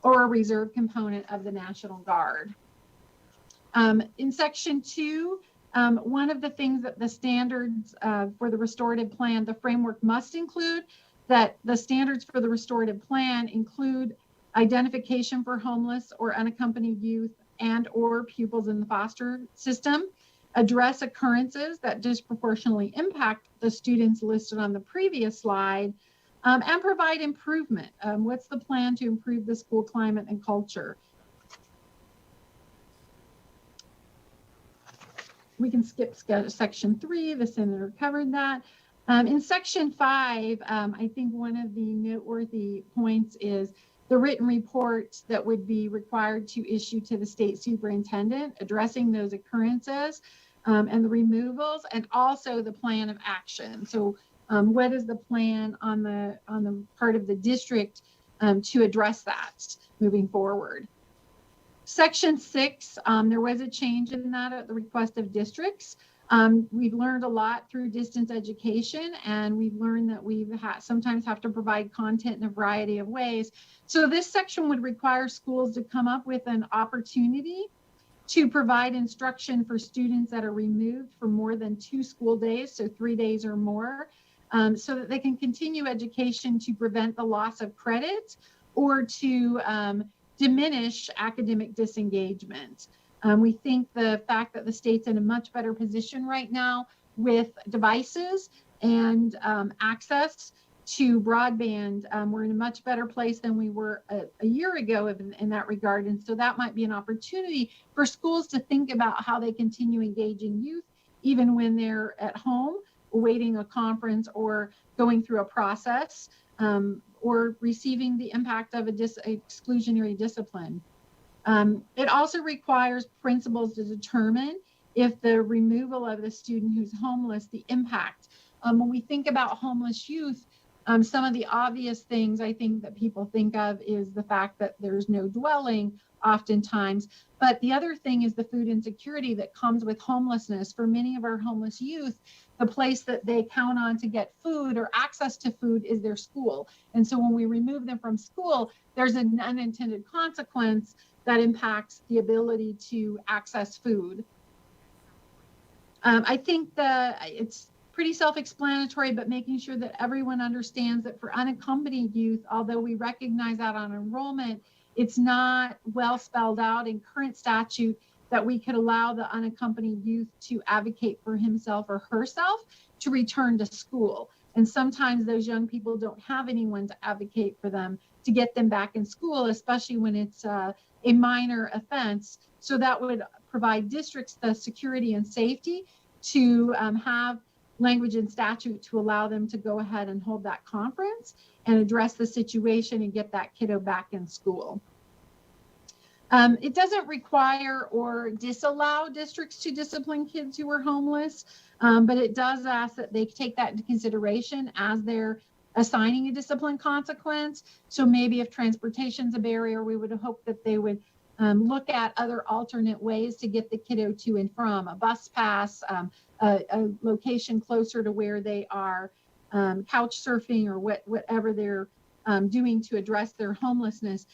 or a reserve component of the National Guard. In section 2, one of the things that the standards for the restorative plan, the framework must include, that the standards for the restorative plan include identification for homeless or unaccompanied youth and or pupils in the foster system, address occurrences that disproportionately impact the students listed on the previous slide, and provide improvement. What's the plan to improve the school climate and culture? We can skip section 3, the senator covered that. In section 5, I think one of the noteworthy points is the written report that would be required to issue to the state superintendent addressing those occurrences and the removals, and also the plan of action. So what is the plan on the part of the district to address that moving forward? Section 6, there was a change in that at the request of districts. We've learned a lot through distance education, and we've learned that we sometimes have to provide content in a variety of ways. So this section would require schools to come up with an opportunity to provide instruction for students that are removed for more than 2 school days, so 3 days or more, so that they can continue education to prevent the loss of credit or to diminish academic disengagement. We think the fact that the state's in a much better position right now with devices and access to broadband, we're in a much better place than we were a year ago in that regard. And so that might be an opportunity for schools to think about how they continue engaging youth, even when they're at home, awaiting a conference or going through a process, or receiving the impact of exclusionary discipline. It also requires principals to determine if the removal of the student who's homeless, the impact. When we think about homeless youth, some of the obvious things I think that people think of is the fact that there's no dwelling oftentimes. But the other thing is the food insecurity that comes with homelessness. For many of our homeless youth, the place that they count on to get food or access to food is their school. And so when we remove them from school, there's an unintended consequence that impacts the ability to access food. I think it's pretty self-explanatory, but making sure that everyone understands that for unaccompanied youth, although we recognize that on enrollment, it's not well spelled out in current statute that we could allow the unaccompanied youth to advocate for himself or herself to return to school. And sometimes those young people don't have anyone to advocate for them to get them back in school, especially when it's a minor offense. So that would provide districts the security and safety to have language in statute to allow them to go ahead and hold that conference and address the situation and get that kiddo back in school. It doesn't require or disallow districts to discipline kids who are homeless, but it does ask that they take that into consideration as they're assigning a discipline consequence. So maybe if transportation's a barrier, we would hope that they would look at other alternate ways to get the kiddo to and from, a bus pass, a location closer to where they are couch surfing or whatever they're doing to address their homelessness,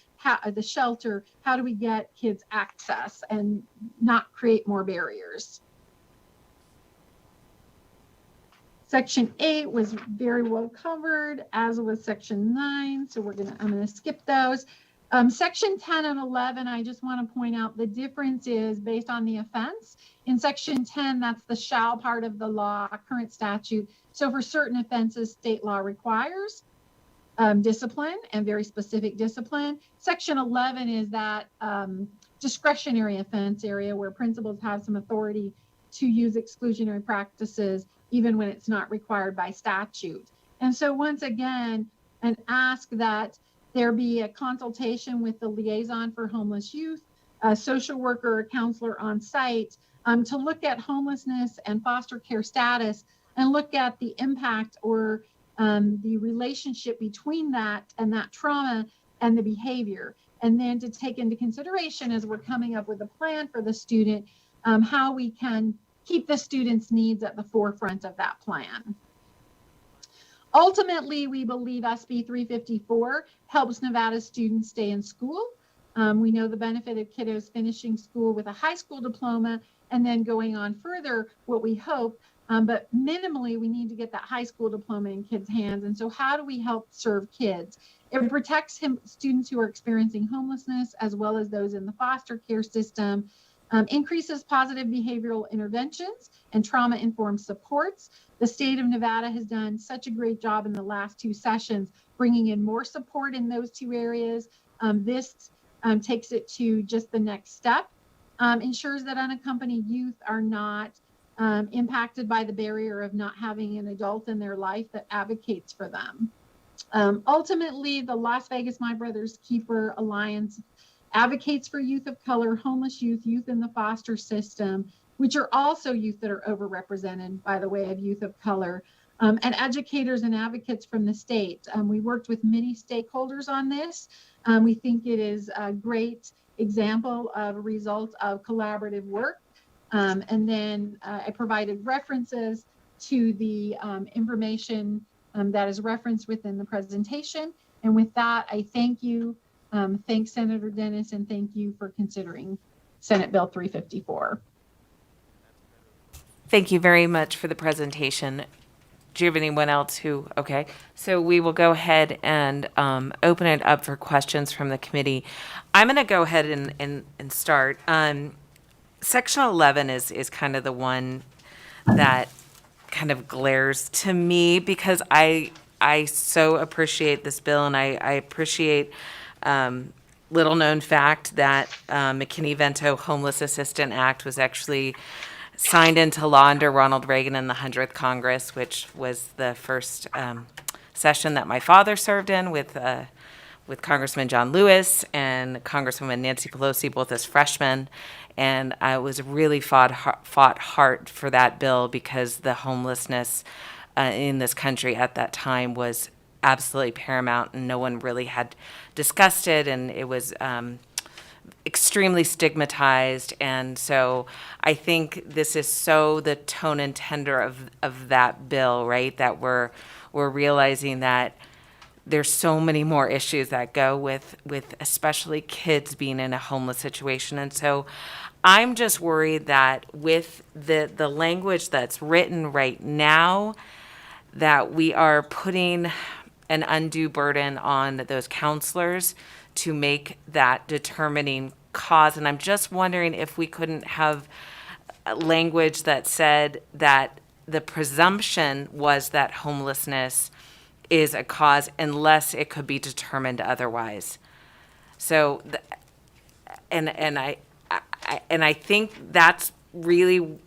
the shelter. How do we get kids access and not create more barriers? Section 8 was very well covered, as was Section 9. So I'm gonna skip those. Section 10 and 11, I just want to point out the difference is based on the offense. In Section 10, that's the shall part of the law, current statute. So for certain offenses, state law requires discipline and very specific discipline. Section 11 is that discretionary offense area where principals have some authority to use exclusionary practices even when it's not required by statute. And so once again, an ask that there be a consultation with the liaison for homeless youth, a social worker or counselor on site to look at homelessness and foster care status and look at the impact or the relationship between that and that trauma and the behavior. And then to take into consideration as we're coming up with a plan for the student, how we can keep the student's needs at the forefront of that plan. Ultimately, we believe SB 354 helps Nevada students stay in school. We know the benefit of kiddos finishing school with a high school diploma and then going on further, what we hope, but minimally we need to get that high school diploma in kids' hands. And so how do we help serve kids? It protects students who are experiencing homelessness as well as those in the foster care system, increases positive behavioral interventions and trauma-informed supports. The state of Nevada has done such a great job in the last 2 sessions, bringing in more support in those 2 areas. This takes it to just the next step, ensures that unaccompanied youth are not impacted by the barrier of not having an adult in their life that advocates for them. Ultimately, the Las Vegas My Brother's Keeper Alliance advocates for youth of color, homeless youth, youth in the foster system, which are also youth that are overrepresented by the way of youth of color, and educators and advocates from the state. We worked with many stakeholders on this. We think it is a great example of a result of collaborative work. And then I provided references to the information that is referenced within the presentation. And with that, I thank you. Thanks, Senator Dennis, and thank you for considering Senate Bill 354. Thank you very much for the presentation. do you have anyone else who, okay. So we will go ahead and open it up for questions from the committee. I'm going to go ahead and start. Section 11 is kind of the one that kind of glares to me because I so appreciate this bill, and I appreciate little known fact that McKinney-Vento Homeless Assistant Act was actually signed into law under Ronald Reagan in the 100th Congress, which was the first session that my father served in with Congressman John Lewis and Congresswoman Nancy Pelosi, both as freshmen. And I was really fought hard for that bill because the homelessness in this country at that time was absolutely paramount, and no one really had discussed it, and it was extremely stigmatized. And so I think this is so the tone and tender of that bill, right? That we're realizing that there's so many more issues that go with especially kids being in a homeless situation. And so I'm just worried that with the language that's written right now, that we are putting an undue burden on those counselors to make that determining cause. And I'm just wondering if we couldn't have language that said that the presumption was that homelessness is a cause unless it could be determined otherwise. So, and I think that's really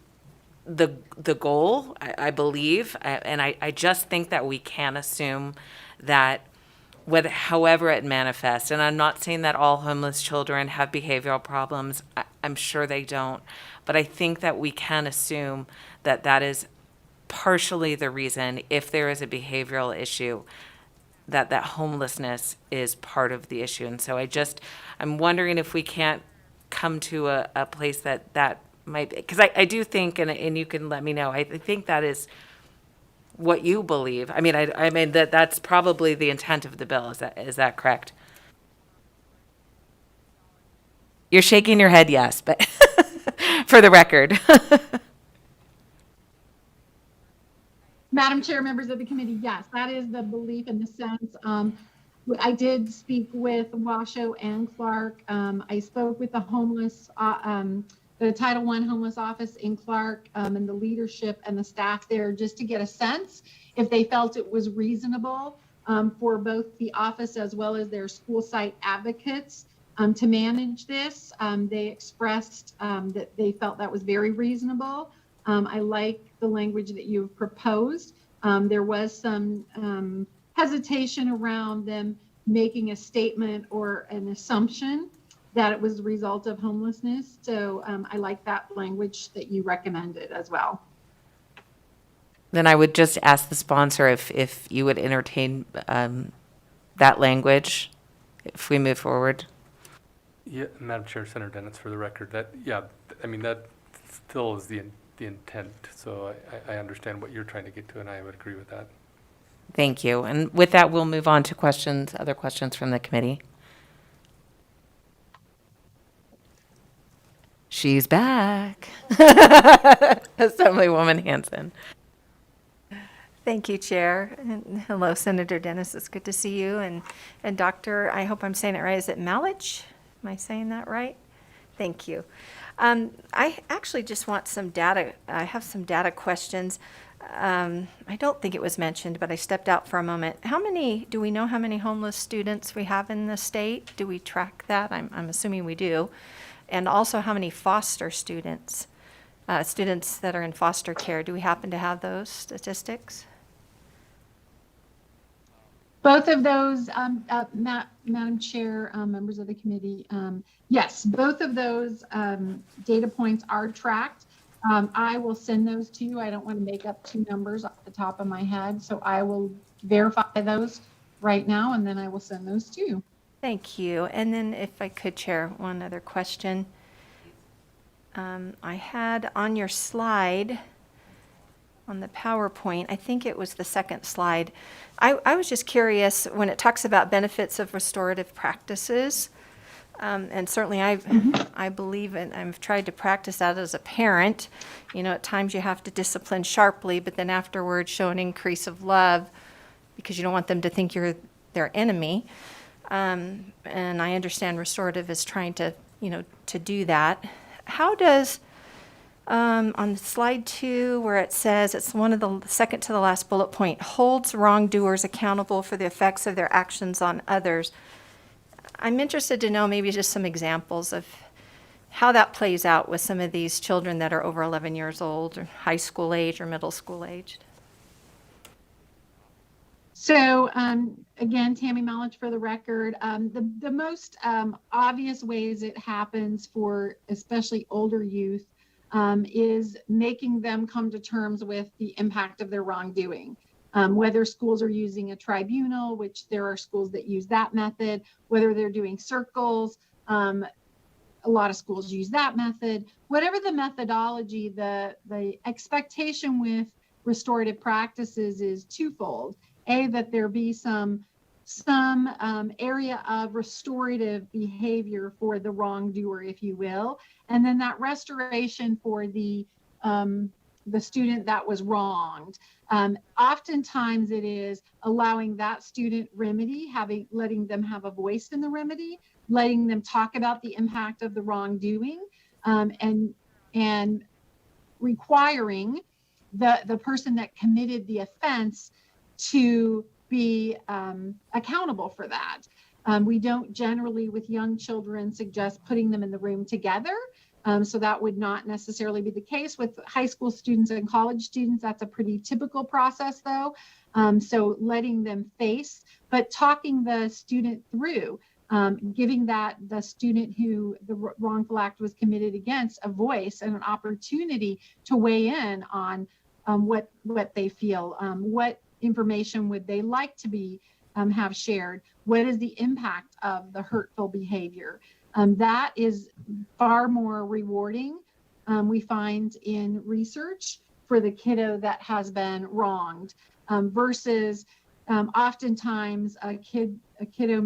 the goal, I believe, and I just think that we can assume that however it manifests, and I'm not saying that all homeless children have behavioral problems, I'm sure they don't, but I think that we can assume that that is partially the reason, if there is a behavioral issue, that homelessness is part of the issue. And so I'm wondering if we can't come to a place that might be, because I do think, and you can let me know, I think that is what you believe. I mean, that's probably the intent of the bill. Is that correct? You're shaking your head yes, but for the record. Madam Chair, members of the committee, yes, that is the belief in the sense. I did speak with Washoe and Clark. I spoke with the the Title I homeless office in Clark, and the leadership and the staff there, just to get a sense if they felt it was reasonable for both the office as well as their school site advocates to manage this. They expressed that they felt that was very reasonable. I like the language that you've proposed. There was some hesitation around them making a statement or an assumption that it was the result of homelessness. So I like that language that you recommended as well. Then I would just ask the sponsor if you would entertain that language if we move forward. Yeah, Madam Chair, Senator Dennis, for the record, that still is the intent. So I understand what you're trying to get to, and I would agree with that. Thank you. And with that, we'll move on to other questions from the committee. She's back. Assemblywoman Hanson. Thank you, Chair. And hello, Senator Dennis. It's good to see you. And Dr., I hope I'm saying it right. Is it Malich? Am I saying that right? Thank you. I actually just want some data. I have some data questions. I don't think it was mentioned, but I stepped out for a moment. Do we know how many homeless students we have in the state? Do we track that? I'm assuming we do. And also how many foster students that are in foster care? Do we happen to have those statistics? Both of those, Madam Chair, members of the committee, yes, both of those data points are tracked. I will send those to you. I don't want to make up two numbers off the top of my head, so I will verify those right now, and then I will send those to you. Thank you. And then if I could, Chair, one other question. I had on your slide, on the PowerPoint, I think it was the second slide, I was just curious when it talks about benefits of restorative practices. And certainly I believe in, I've tried to practice that as a parent. At times you have to discipline sharply, but then afterwards show an increase of love because you don't want them to think you're their enemy. And I understand restorative is trying to, to do that. How does, on slide 2, where it says, it's one of the second to the last bullet point, holds wrongdoers accountable for the effects of their actions on others. I'm interested to know maybe just some examples of how that plays out with some of these children that are over 11 years old or high school age or middle school aged. So again, Tammy Malich for the record. The most obvious ways it happens for especially older youth is making them come to terms with the impact of their wrongdoing. Whether schools are using a tribunal, which there are schools that use that method, whether they're doing circles, a lot of schools use that method. Whatever the methodology, the expectation with restorative practices is twofold. A, that there be some area of restorative behavior for the wrongdoer, if you will, and then that restoration for the student that was wronged. Oftentimes it is allowing that student remedy, letting them have a voice in the remedy, letting them talk about the impact of the wrongdoing, and requiring the person that committed the offense to be accountable for that. We don't generally, with young children, suggest putting them in the room together. So that would not necessarily be the case with high school students and college students. That's a pretty typical process, though. So letting them face, but talking the student through, giving the student who the wrongful act was committed against a voice and an opportunity to weigh in on what they feel, what information would they like to be have shared, what is the impact of the hurtful behavior. That is far more rewarding, we find in research, for the kiddo that has been wronged, versus oftentimes a kiddo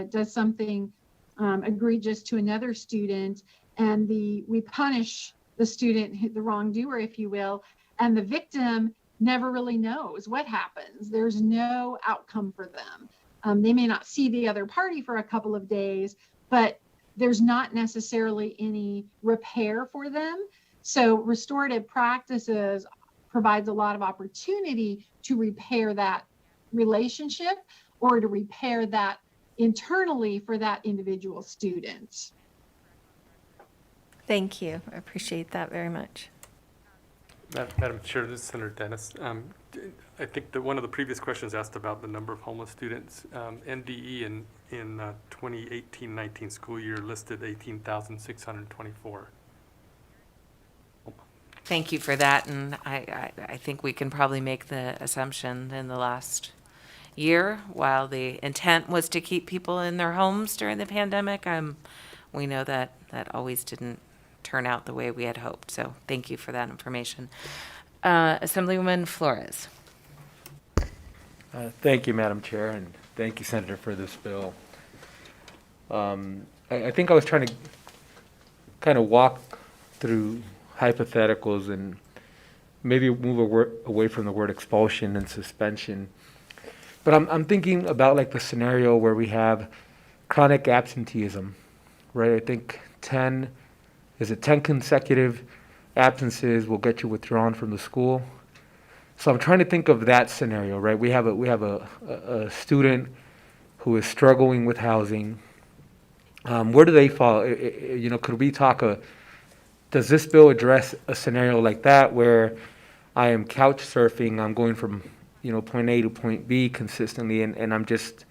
does something egregious to another student, and we punish the student, the wrongdoer, if you will, and the victim never really knows what happens. There's no outcome for them. They may not see the other party for a couple of days, but there's not necessarily any repair for them. So restorative practices provides a lot of opportunity to repair that relationship or to repair that internally for that individual student. Thank you. I appreciate that very much. Madam Chair, this is Senator Dennis. I think that one of the previous questions asked about the number of homeless students. NDE in 2018-19 school year listed 18,624. Thank you for that, and I think we can probably make the assumption in the last year, while the intent was to keep people in their homes during the pandemic, we know that always didn't turn out the way we had hoped. So thank you for that information. Assemblywoman Flores. Thank you, Madam Chair, and thank you, Senator, for this bill. I think I was trying to kind of walk through hypotheticals and maybe move away from the word expulsion and suspension. But I'm thinking about like the scenario where we have chronic absenteeism, right? I think 10 consecutive absences will get you withdrawn from the school. So I'm trying to think of that scenario, right? We have a student who is struggling with housing. Where do they fall? Could we talk does this bill address a scenario like that where I am couch surfing, I'm going from, point A to point B consistently, and I'm just,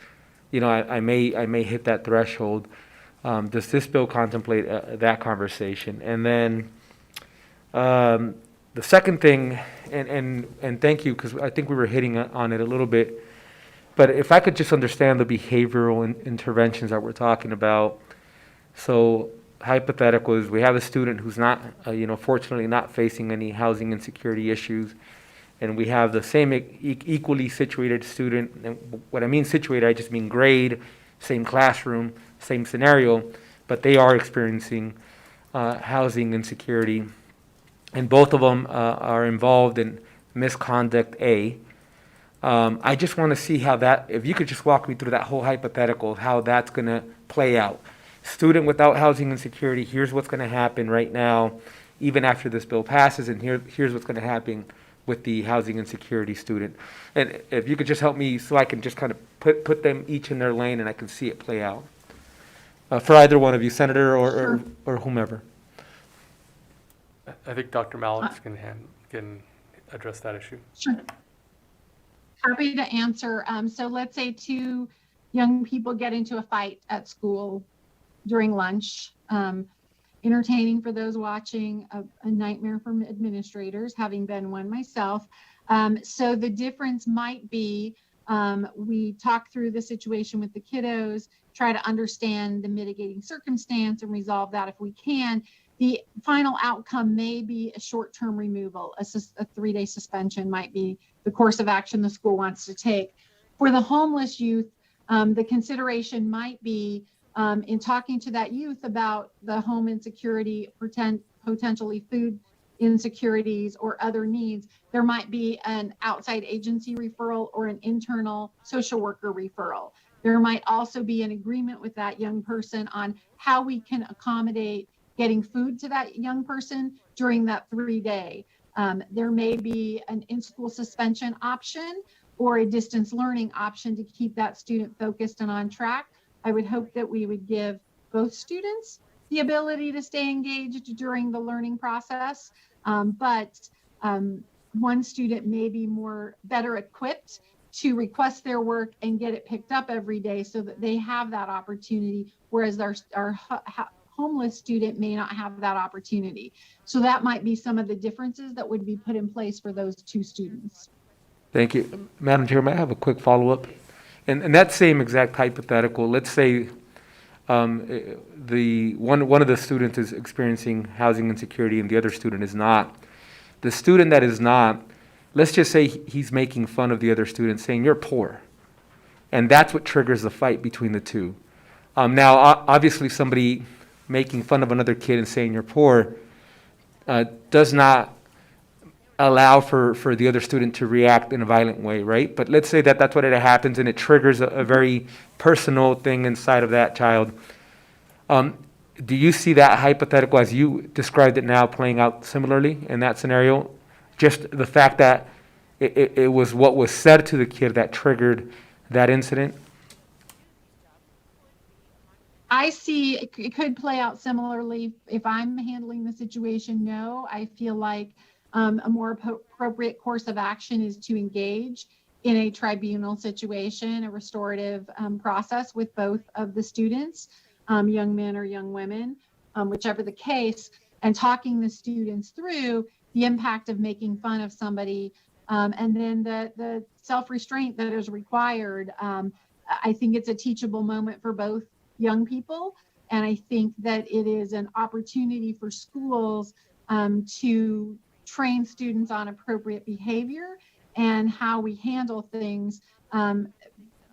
I may hit that threshold. Does this bill contemplate that conversation? And then the second thing, and thank you, because I think we were hitting on it a little bit, but if I could just understand the behavioral interventions that we're talking about. So hypothetical is we have a student who's not, fortunately not facing any housing insecurity issues, and we have the same equally situated student. And what I mean situated, I just mean grade, same classroom, same scenario, but they are experiencing housing insecurity, and both of them are involved in misconduct A. I just want to see how that, if you could just walk me through that whole hypothetical, how that's going to play out. Student without housing insecurity, here's what's going to happen right now, even after this bill passes, and here's what's going to happen with the housing insecurity student. And if you could just help me so I can just kind of put them each in their lane and I can see it play out. For either one of you, Senator or whomever. I think Dr. Malik can address that issue. Sure. Happy to answer. So let's say two young people get into a fight at school during lunch. Entertaining for those watching, a nightmare for administrators, having been one myself. So the difference might be we talk through the situation with the kiddos, try to understand the mitigating circumstance and resolve that if we can. The final outcome may be a short-term removal. A 3-day suspension might be the course of action the school wants to take. For the homeless youth, the consideration might be in talking to that youth about the home insecurity, potentially food insecurities or other needs, there might be an outside agency referral or an internal social worker referral. There might also be an agreement with that young person on how we can accommodate getting food to that young person during that 3-day. There may be an in-school suspension option or a distance learning option to keep that student focused and on track. I would hope that we would give both students the ability to stay engaged during the learning process, but one student may be better equipped to request their work and get it picked up every day so that they have that opportunity, whereas our homeless student may not have that opportunity. So that might be some of the differences that would be put in place for those two students. Thank you. Madam Chair, may I have a quick follow-up? And that same exact hypothetical, let's say the one of the students is experiencing housing insecurity and the other student is not. The student that is not, let's just say he's making fun of the other student, saying, "You're poor." And that's what triggers the fight between the two. Now, obviously, somebody making fun of another kid and saying you're poor does not allow for the other student to react in a violent way, right? But let's say that's what it happens and it triggers a very personal thing inside of that child. Do you see that hypothetical as you described it now playing out similarly in that scenario? Just the fact that it was what was said to the kid that triggered that incident? I see it could play out similarly. If I'm handling the situation, no, I feel like a more appropriate course of action is to engage in a tribunal situation, a restorative process with both of the students, young men or young women, whichever the case, and talking the students through the impact of making fun of somebody, and then the self-restraint that is required. I think it's a teachable moment for both young people, and I think that it is an opportunity for schools to train students on appropriate behavior and how we handle things,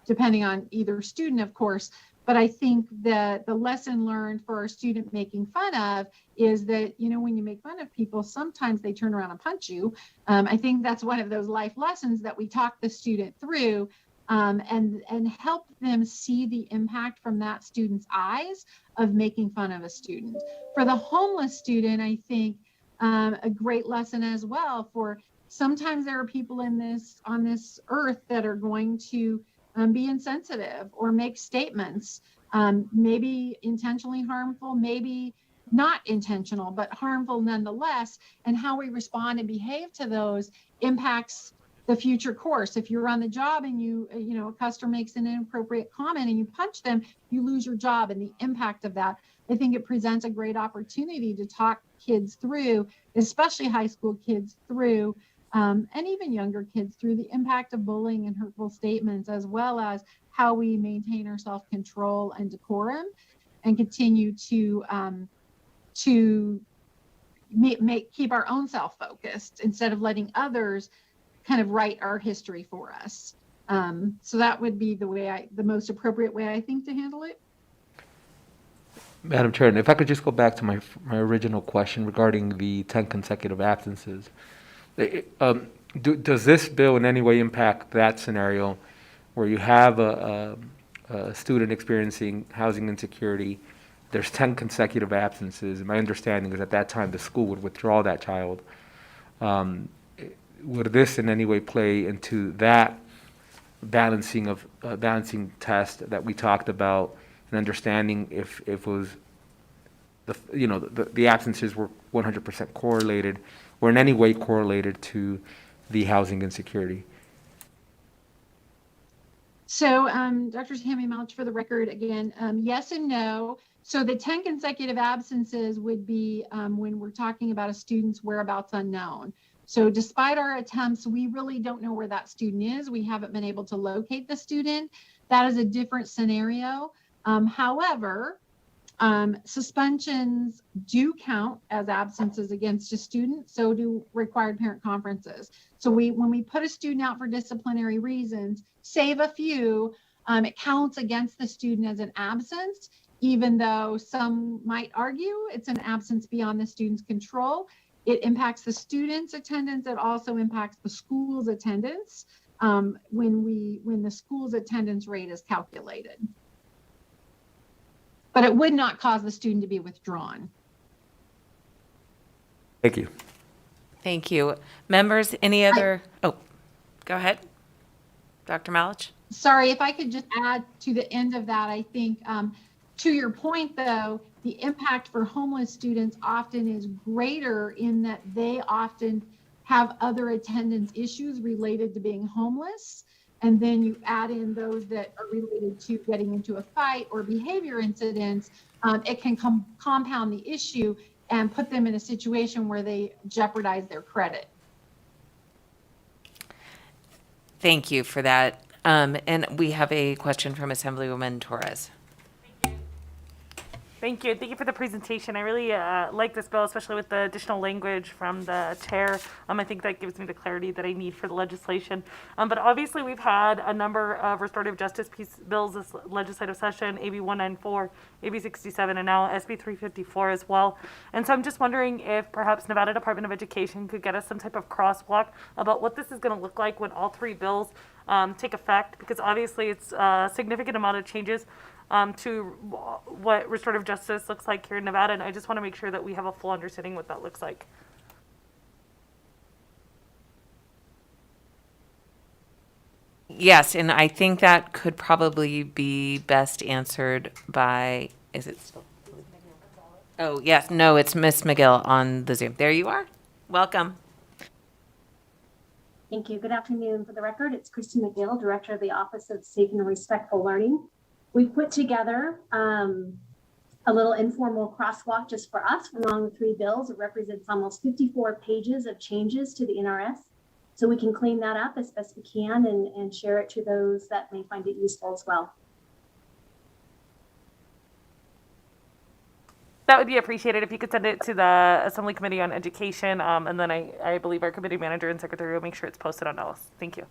depending on either student, of course. But I think that the lesson learned for our student making fun of is that, when you make fun of people, sometimes they turn around and punch you. I think that's one of those life lessons that we talk the student through, and help them see the impact from that student's eyes of making fun of a student. For the homeless student, I think a great lesson as well, for sometimes there are people on this earth that are going to be insensitive or make statements, maybe intentionally harmful, maybe not intentional, but harmful nonetheless. And how we respond and behave to those impacts the future course. If you're on the job and a customer makes an inappropriate comment and you punch them, you lose your job, and the impact of that. I think it presents a great opportunity to talk kids through, especially high school kids through, and even younger kids through the impact of bullying and hurtful statements, as well as how we maintain our self-control and decorum and continue to keep our own self focused instead of letting others kind of write our history for us. So that would be the most appropriate way, I think, to handle it. Madam Chair, and if I could just go back to my original question regarding the 10 consecutive absences. Does this bill in any way impact that scenario where you have a student experiencing housing insecurity, there's 10 consecutive absences, and my understanding is at that time the school would withdraw that child. Would this in any way play into that balancing test that we talked about, and understanding if it was the absences were 100% correlated or in any way correlated to the housing insecurity? So, Dr. Tammy Mouch, for the record, again, yes and no. So the 10 consecutive absences would be when we're talking about a student's whereabouts unknown. So despite our attempts, we really don't know where that student is. We haven't been able to locate the student. That is a different scenario. However, suspensions do count as absences against a student, so do required parent conferences. So when we put a student out for disciplinary reasons, save a few, it counts against the student as an absence, even though some might argue it's an absence beyond the student's control. It impacts the student's attendance. It also impacts the school's attendance when the school's attendance rate is calculated. But it would not cause the student to be withdrawn. Thank you. Thank you. Members, any other? Go ahead. Dr. Malich? Sorry, if I could just add to the end of that, I think to your point, though, the impact for homeless students often is greater in that they often have other attendance issues related to being homeless. And then you add in those that are related to getting into a fight or behavior incidents, it can compound the issue and put them in a situation where they jeopardize their credit. Thank you for that. And we have a question from Assemblywoman Torres. Thank you. Thank you for the presentation. I really like this bill, especially with the additional language from the chair. I think that gives me the clarity that I need for the legislation. But obviously, we've had a number of restorative justice bills this legislative session, AB 194, AB 67, and now SB 354 as well. And so I'm just wondering if perhaps Nevada Department of Education could get us some type of crosswalk about what this is going to look like when all three bills take effect, because obviously it's a significant amount of changes to what restorative justice looks like here in Nevada, and I just want to make sure that we have a full understanding what that looks like. Yes, and I think that could probably be best answered by, is it still? Oh, yes, no, it's Miss McGill on the Zoom. There you are. Welcome. Thank you. Good afternoon. For the record, it's Christy McGill, Director of the Office of Safe and Respectful Learning. We've put together a little informal crosswalk just for us along the three bills. It represents almost 54 pages of changes to the NRS. So we can clean that up as best we can and share it to those that may find it useful as well. That would be appreciated if you could send it to the Assembly Committee on Education, and then I believe our committee manager and secretary will make sure it's posted on Ellis. Thank you.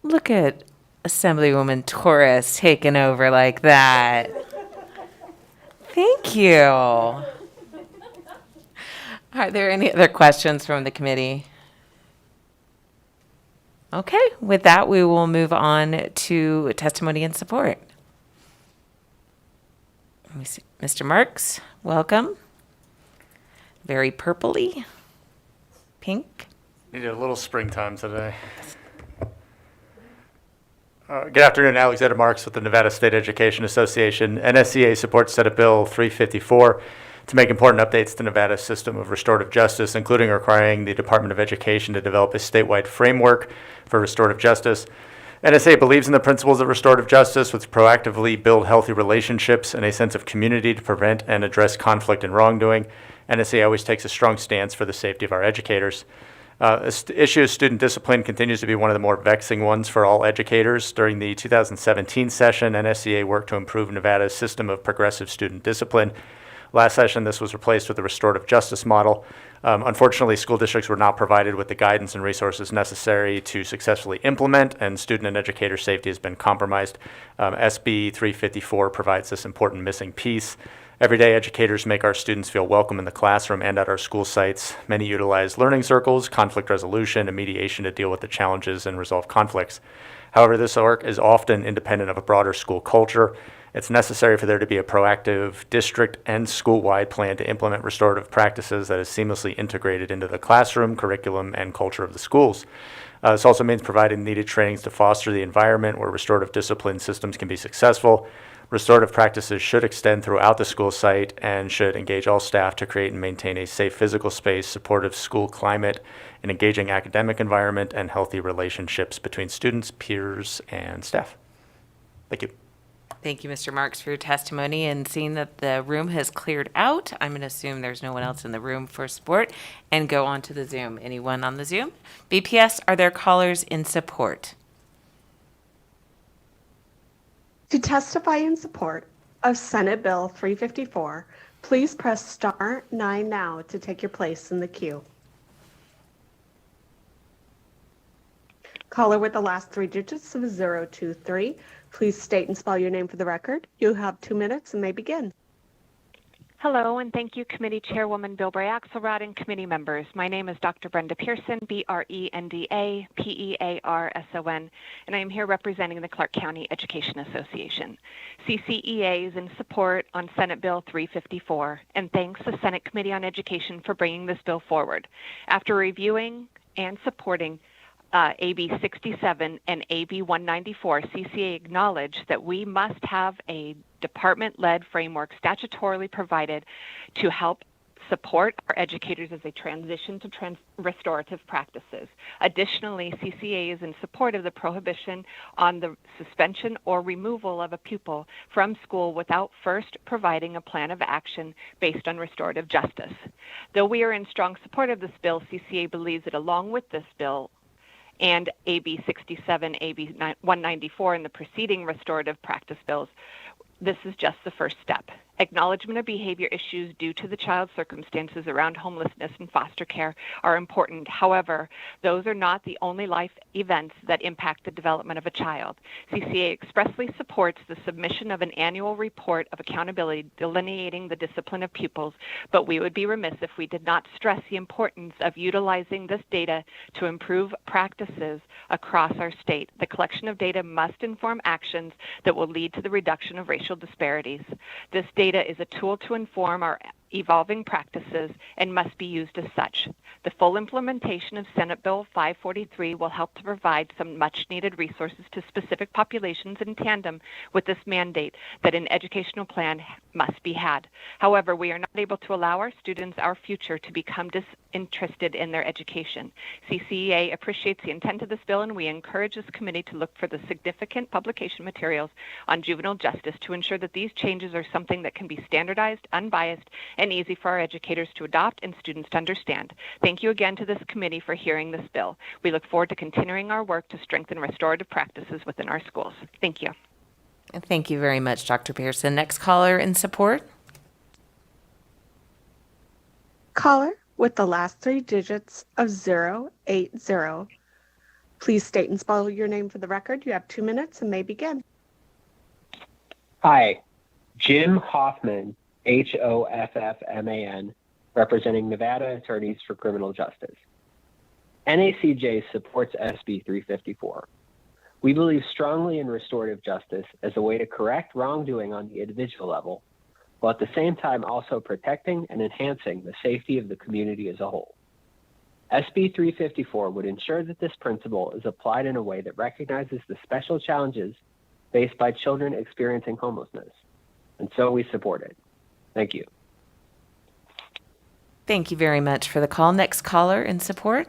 Look at Assemblywoman Torres taking over like that. Thank you. Are there any other questions from the committee? Okay, with that, we will move on to testimony and support. Let me see. Mr. Marks, welcome. Very purpley, pink. Needed a little springtime today. Good afternoon, Alexander Marks with the Nevada State Education Association. NSCA supports Senate Bill 354 to make important updates to Nevada's system of restorative justice, including requiring the Department of Education to develop a statewide framework for restorative justice. NSA believes in the principles of restorative justice, which proactively build healthy relationships and a sense of community to prevent and address conflict and wrongdoing. NSA always takes a strong stance for the safety of our educators. The issue of student discipline continues to be one of the more vexing ones for all educators. During the 2017 session, NSCA worked to improve Nevada's system of progressive student discipline. Last session, this was replaced with the restorative justice model. Unfortunately, school districts were not provided with the guidance and resources necessary to successfully implement, and student and educator safety has been compromised. SB 354 provides this important missing piece. Every day, educators make our students feel welcome in the classroom and at our school sites. Many utilize learning circles, conflict resolution, and mediation to deal with the challenges and resolve conflicts. However, this work is often independent of a broader school culture. It's necessary for there to be a proactive district and school-wide plan to implement restorative practices that is seamlessly integrated into the classroom, curriculum, and culture of the schools. This also means providing needed trainings to foster the environment where restorative discipline systems can be successful. Restorative practices should extend throughout the school site and should engage all staff to create and maintain a safe physical space, supportive school climate, an engaging academic environment, and healthy relationships between students, peers, and staff. Thank you. Thank you, Mr. Marks, for your testimony. And seeing that the room has cleared out, I'm going to assume there's no one else in the room for support and go on to the Zoom. Anyone on the Zoom? BPS, are there callers in support? To testify in support of Senate Bill 354, please press star 9 now to take your place in the queue. Caller with the last 3 digits of 023, please state and spell your name for the record. You have 2 minutes and may begin. Hello, and thank you, Committee Chairwoman Bilbray Axelrod and committee members. My name is Dr. Brenda Pearson, Brenda Pearson, and I am here representing the Clark County Education Association. CCEA is in support on Senate Bill 354, and thanks the Senate Committee on Education for bringing this bill forward. After reviewing and supporting AB 67 and AB 194, CCA acknowledged that we must have a department-led framework statutorily provided to help support our educators as they transition to restorative practices. Additionally, CCA is in support of the prohibition on the suspension or removal of a pupil from school without first providing a plan of action based on restorative justice. Though we are in strong support of this bill, CCA believes that along with this bill, and AB 67, AB 194, and the preceding restorative practice bills, this is just the first step. Acknowledgement of behavior issues due to the child's circumstances around homelessness and foster care are important. However, those are not the only life events that impact the development of a child. CCA expressly supports the submission of an annual report of accountability delineating the discipline of pupils, but we would be remiss if we did not stress the importance of utilizing this data to improve practices across our state. The collection of data must inform actions that will lead to the reduction of racial disparities. This data is a tool to inform our evolving practices and must be used as such. The full implementation of Senate Bill 543 will help to provide some much-needed resources to specific populations in tandem with this mandate that an educational plan must be had. However, we are not able to allow our students, our future, to become disinterested in their education. CCEA appreciates the intent of this bill, and we encourage this committee to look for the significant publication materials on juvenile justice to ensure that these changes are something that can be standardized, unbiased, and easy for our educators to adopt and students to understand. Thank you again to this committee for hearing this bill. We look forward to continuing our work to strengthen restorative practices within our schools. Thank you. Thank you very much, Dr. Pearson. Next caller in support. Caller with the last 3 digits of 080, please state and spell your name for the record. You have 2 minutes and may begin. Hi, Jim Hoffman, Hoffman, representing Nevada Attorneys for Criminal Justice. NACJ supports SB 354. We believe strongly in restorative justice as a way to correct wrongdoing on the individual level, while at the same time also protecting and enhancing the safety of the community as a whole. SB 354 would ensure that this principle is applied in a way that recognizes the special challenges faced by children experiencing homelessness, and so we support it. Thank you. Thank you very much for the call. Next caller in support.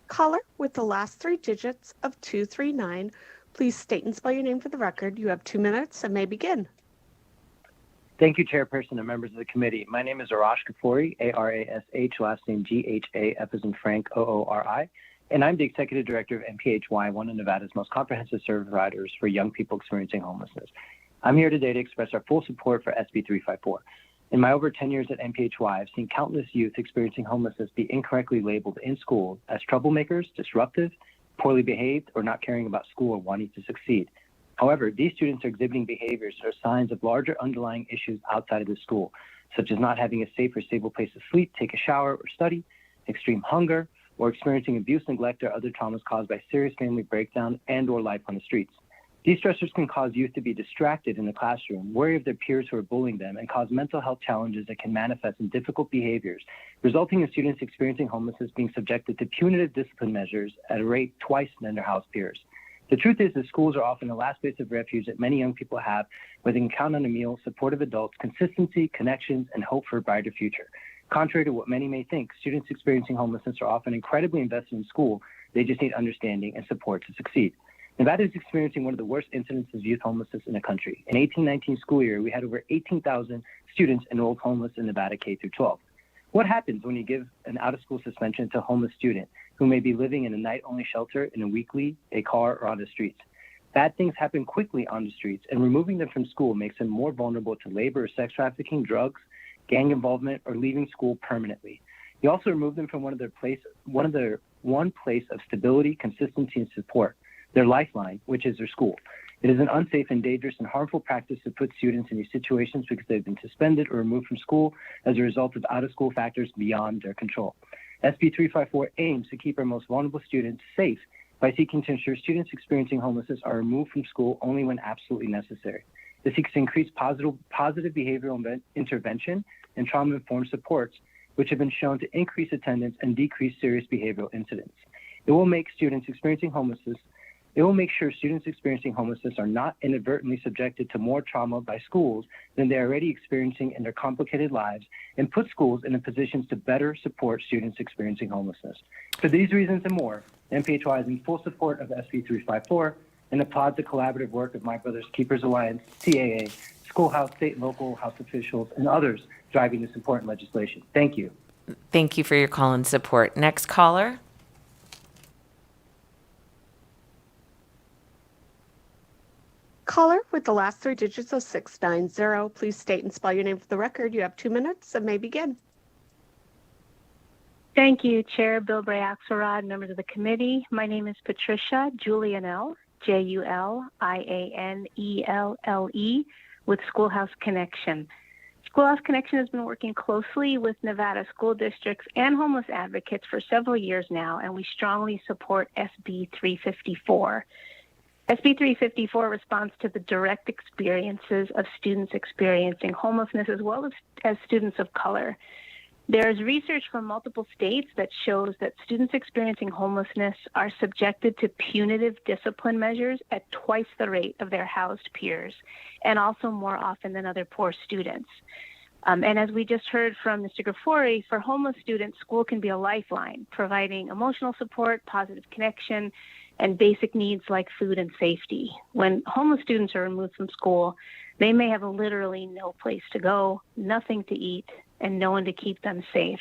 Caller with the last 3 digits of 239, please state and spell your name for the record. You have 2 minutes and may begin. Thank you, Chairperson and members of the committee. My name is Arash Ghafouri, A-R-A-S-H, last name G-H-A, F as in Frank, O-O-R-I, and I'm the Executive Director of MPHY, one of Nevada's most comprehensive service providers for young people experiencing homelessness. I'm here today to express our full support for SB 354. In my over 10 years at MPHY, I've seen countless youth experiencing homelessness be incorrectly labeled in school as troublemakers, disruptive, poorly behaved, or not caring about school or wanting to succeed. However, these students are exhibiting behaviors that are signs of larger underlying issues outside of the school, such as not having a safe or stable place to sleep, take a shower, or study, extreme hunger, or experiencing abuse, neglect, or other traumas caused by serious family breakdown and or life on the streets. These stressors can cause youth to be distracted in the classroom, worry of their peers who are bullying them, and cause mental health challenges that can manifest in difficult behaviors, resulting in students experiencing homelessness being subjected to punitive discipline measures at a rate twice than their house peers. The truth is that schools are often the last place of refuge that many young people have, where they can count on a meal, supportive adults, consistency, connections, and hope for a brighter future. Contrary to what many may think, students experiencing homelessness are often incredibly invested in school. They just need understanding and support to succeed. Nevada is experiencing one of the worst incidences of youth homelessness in the country. In 18-19 school year, we had over 18,000 students enrolled homeless in Nevada K through 12. What happens when you give an out-of-school suspension to a homeless student who may be living in a night-only shelter, in a weekly, a car, or on the streets? Bad things happen quickly on the streets, and removing them from school makes them more vulnerable to labor or sex trafficking, drugs, gang involvement, or leaving school permanently. You also remove them from one place of stability, consistency, and support, their lifeline, which is their school. It is an unsafe and dangerous and harmful practice to put students in these situations because they've been suspended or removed from school as a result of out-of-school factors beyond their control. SB 354 aims to keep our most vulnerable students safe by seeking to ensure students experiencing homelessness are removed from school only when absolutely necessary. This seeks to increase positive behavioral intervention and trauma-informed supports, which have been shown to increase attendance and decrease serious behavioral incidents. It will make sure students experiencing homelessness are not inadvertently subjected to more trauma by schools than they're already experiencing in their complicated lives, and put schools in a position to better support students experiencing homelessness. For these reasons and more, MPHY is in full support of SB 354 and applauds the collaborative work of My Brothers Keepers Alliance, CAA, schoolhouse, state and local house officials, and others driving this important legislation. Thank you. Thank you for your call and support. Next caller. Caller with the last three digits of 690, please state and spell your name for the record. You have 2 minutes and may begin. Thank you, Chair Bill Bray Axelrod, members of the committee. My name is Patricia Julianelle, Julianelle, with Schoolhouse Connection. Schoolhouse Connection has been working closely with Nevada school districts and homeless advocates for several years now, and we strongly support SB 354. SB 354 responds to the direct experiences of students experiencing homelessness as well as students of color. There's research from multiple states that shows that students experiencing homelessness are subjected to punitive discipline measures at twice the rate of their housed peers, and also more often than other poor students. And as we just heard from Mr. Gafori, for homeless students, school can be a lifeline, providing emotional support, positive connection, and basic needs like food and safety. When homeless students are removed from school, they may have literally no place to go, nothing to eat, and no one to keep them safe.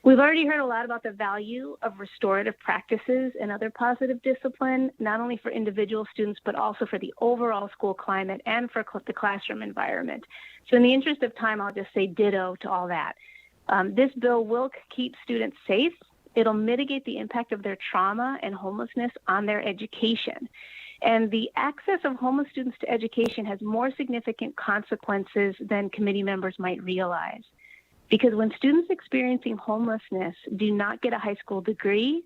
We've already heard a lot about the value of restorative practices and other positive discipline, not only for individual students, but also for the overall school climate and for the classroom environment. So in the interest of time, I'll just say ditto to all that. This bill will keep students safe. It'll mitigate the impact of their trauma and homelessness on their education. And the access of homeless students to education has more significant consequences than committee members might realize. Because when students experiencing homelessness do not get a high school degree,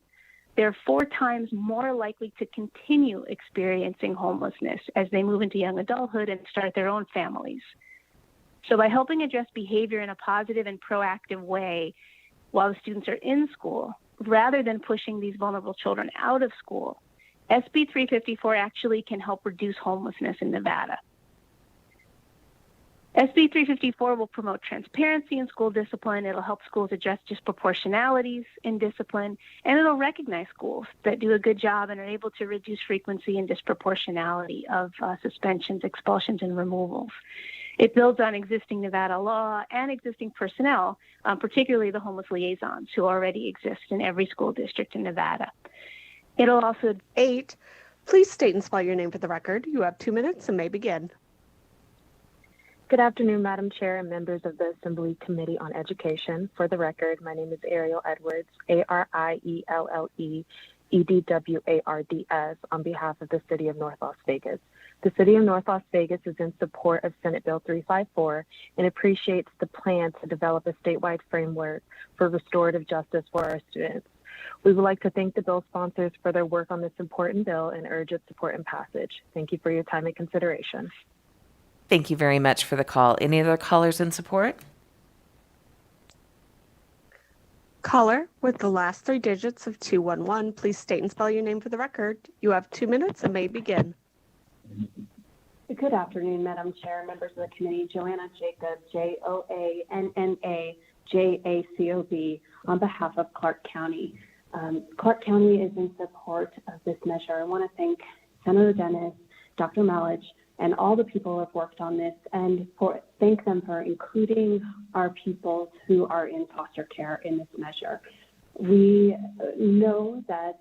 they're 4 times more likely to continue experiencing homelessness as they move into young adulthood and start their own families. So by helping address behavior in a positive and proactive way while the students are in school, rather than pushing these vulnerable children out of school, SB 354 actually can help reduce homelessness in Nevada. SB 354 will promote transparency in school discipline. It'll help schools address disproportionalities in discipline, and it'll recognize schools that do a good job and are able to reduce frequency and disproportionality of suspensions, expulsions, and removals. It builds on existing Nevada law and existing personnel, particularly the homeless liaisons who already exist in every school district in Nevada. It'll also... 8, please state and spell your name for the record. You have 2 minutes and may begin. Good afternoon, Madam Chair and members of the Assembly Committee on Education. For the record, my name is Ariel Edwards, Arielle, EDWARDS, on behalf of the City of North Las Vegas. The City of North Las Vegas is in support of Senate Bill 354 and appreciates the plan to develop a statewide framework for restorative justice for our students. We would like to thank the bill sponsors for their work on this important bill and urge its support and passage. Thank you for your time and consideration. Thank you very much for the call. Any other callers in support? Caller with the last three digits of 211, please state and spell your name for the record. You have 2 minutes and may begin. Good afternoon, Madam Chair, members of the committee. Joanna Jacob, JOANNA-JACOB, on behalf of Clark County. Clark County is in support of this measure. I want to thank Senator Dennis, Dr. Malich, and all the people who have worked on this, and thank them for including our pupils who are in foster care in this measure. We know that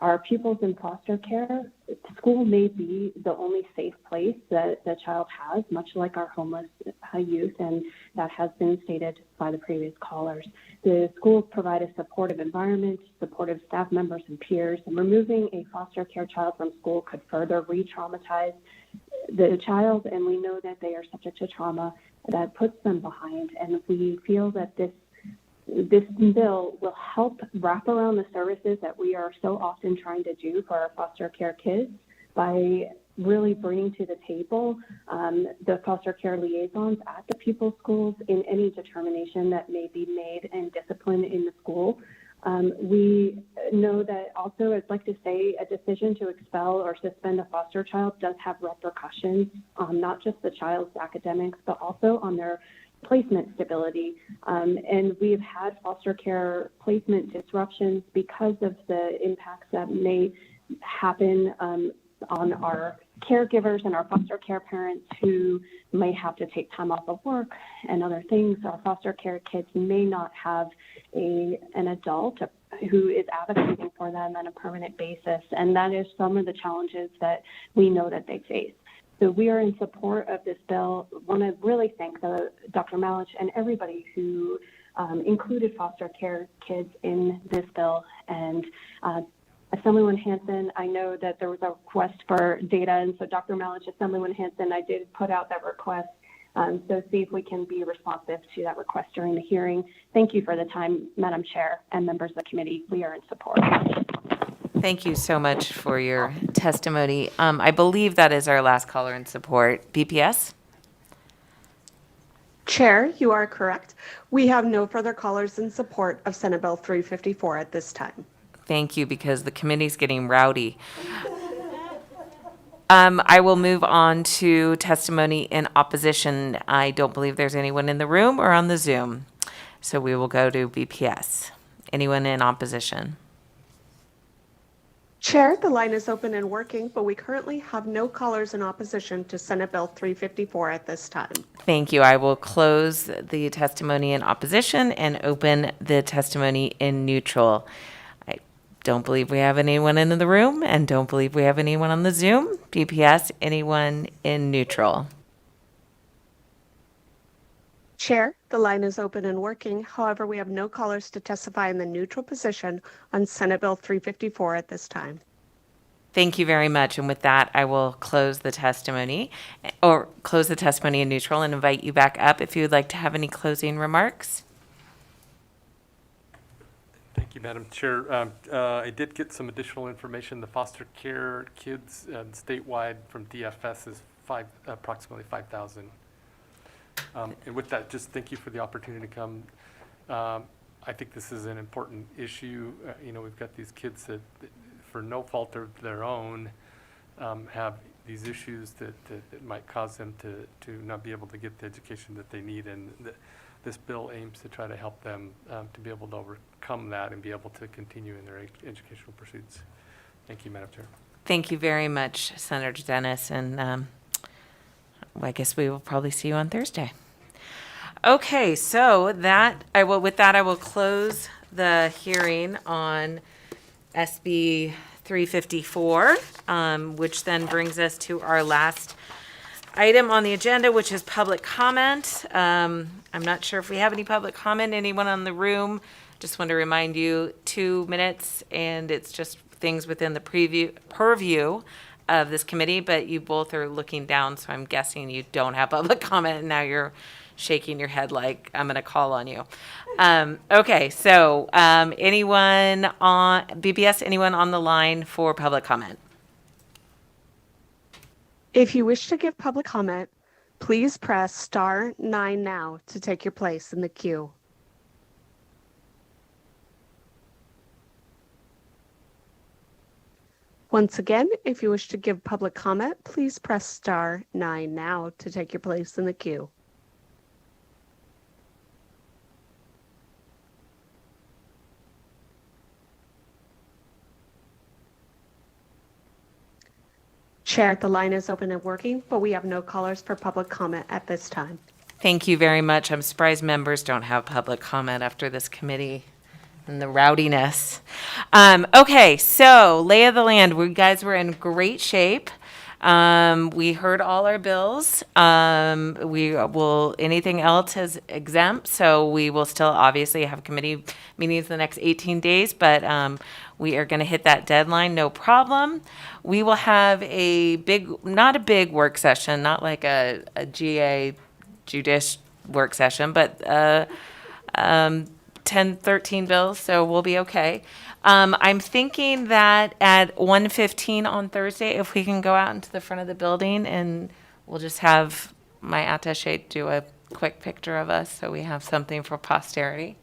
our pupils in foster care, school may be the only safe place that the child has, much like our homeless youth, and that has been stated by the previous callers. The schools provide a supportive environment, supportive staff members and peers, and removing a foster care child from school could further re-traumatize the child, and we know that they are subject to trauma that puts them behind, and we feel that this bill will help wrap around the services that we are so often trying to do for our foster care kids by really bringing to the table the foster care liaisons at the pupil schools in any determination that may be made and discipline in the school. We know that also, I'd like to say, a decision to expel or suspend a foster child does have repercussions on not just the child's academics, but also on their placement stability. And we've had foster care placement disruptions because of the impacts that may happen on our caregivers and our foster care parents who may have to take time off of work and other things. Our foster care kids may not have an adult who is advocating for them on a permanent basis. And that is some of the challenges that we know that they face. So we are in support of this bill. I want to really thank Dr. Malich and everybody who included foster care kids in this bill. And Assemblywoman Hanson, I know that there was a request for data, and so Dr. Malich, Assemblywoman Hanson, I did put out that request. So see if we can be responsive to that request during the hearing. Thank you for the time, Madam Chair and members of the committee. We are in support. Thank you so much for your testimony. I believe that is our last caller in support. BPS? Chair, you are correct. We have no further callers in support of Senate Bill 354 at this time. Thank you, because the committee's getting rowdy. I will move on to testimony in opposition. I don't believe there's anyone in the room or on the Zoom. So we will go to BPS. Anyone in opposition? Chair, the line is open and working, but we currently have no callers in opposition to Senate Bill 354 at this time. Thank you. I will close the testimony in opposition and open the testimony in neutral. I don't believe we have anyone in the room and don't believe we have anyone on the Zoom. BPS, anyone in neutral? Chair, the line is open and working. However, we have no callers to testify in the neutral position on Senate Bill 354 at this time. Thank you very much. And with that, I will close the testimony in neutral and invite you back up if you would like to have any closing remarks. Thank you, Madam Chair. I did get some additional information. The foster care kids statewide from DFS is approximately 5,000. And with that, just thank you for the opportunity to come. I think this is an important issue. We've got these kids that for no fault of their own, have these issues that might cause them to not be able to get the education that they need. And this bill aims to try to help them to be able to overcome that and be able to continue in their educational pursuits. Thank you, Madam Chair. Thank you very much, Senator Dennis. And I guess we will probably see you on Thursday. Okay, so with that, I will close the hearing on SB 354, which then brings us to our last item on the agenda, which is public comment. I'm not sure if we have any public comment. Anyone on the room? Just want to remind you, 2 minutes, and it's just things within the purview of this committee, but you both are looking down, so I'm guessing you don't have public comment, and now you're shaking your head like I'm going to call on you. Okay, so anyone on BBS, anyone on the line for public comment? If you wish to give public comment, please press star 9 now to take your place in the queue. Once again, if you wish to give public comment, please press star 9 now to take your place in the queue. Chair, the line is open and working, but we have no callers for public comment at this time. Thank you very much. I'm surprised members don't have public comment after this committee and the rowdiness. Okay, so lay of the land. We guys were in great shape. We heard all our bills. Anything else is exempt, so we will still obviously have committee meetings the next 18 days, but we are going to hit that deadline, no problem. We will have not a big work session, not like a GA Judish work session, but 10, 13 bills, so we'll be okay. I'm thinking that at 1:15 on Thursday, if we can go out into the front of the building, and we'll just have my attaché do a quick picture of us so we have something for posterity.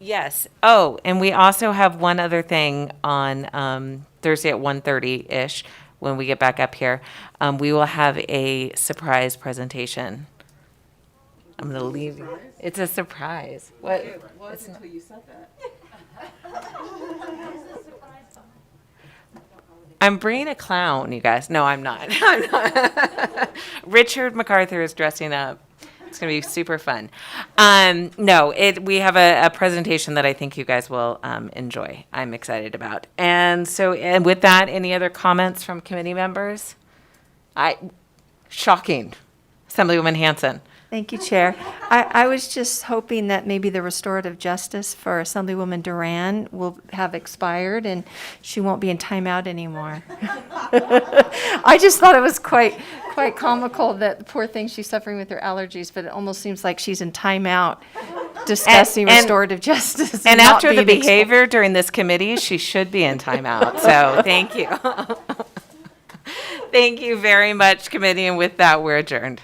Yes. Oh, and we also have one other thing on Thursday at 1:30-ish when we get back up here. We will have a surprise presentation. I'm going to leave you. It's a surprise. What? It was until you said that. I'm bringing a clown, you guys. No, I'm not. I'm not. Richard MacArthur is dressing up. It's going to be super fun. We have a presentation that I think you guys will enjoy. I'm excited about. And with that, any other comments from committee members? Shocking. Assemblywoman Hanson. Thank you, Chair. I was just hoping that maybe the restorative justice for Assemblywoman Duran will have expired and she won't be in timeout anymore. I just thought it was quite comical that the poor thing, she's suffering with her allergies, but it almost seems like she's in timeout discussing restorative justice. And not after the being behavior during this committee, she should be in timeout. So thank you. Thank you very much, committee. And with that, we're adjourned.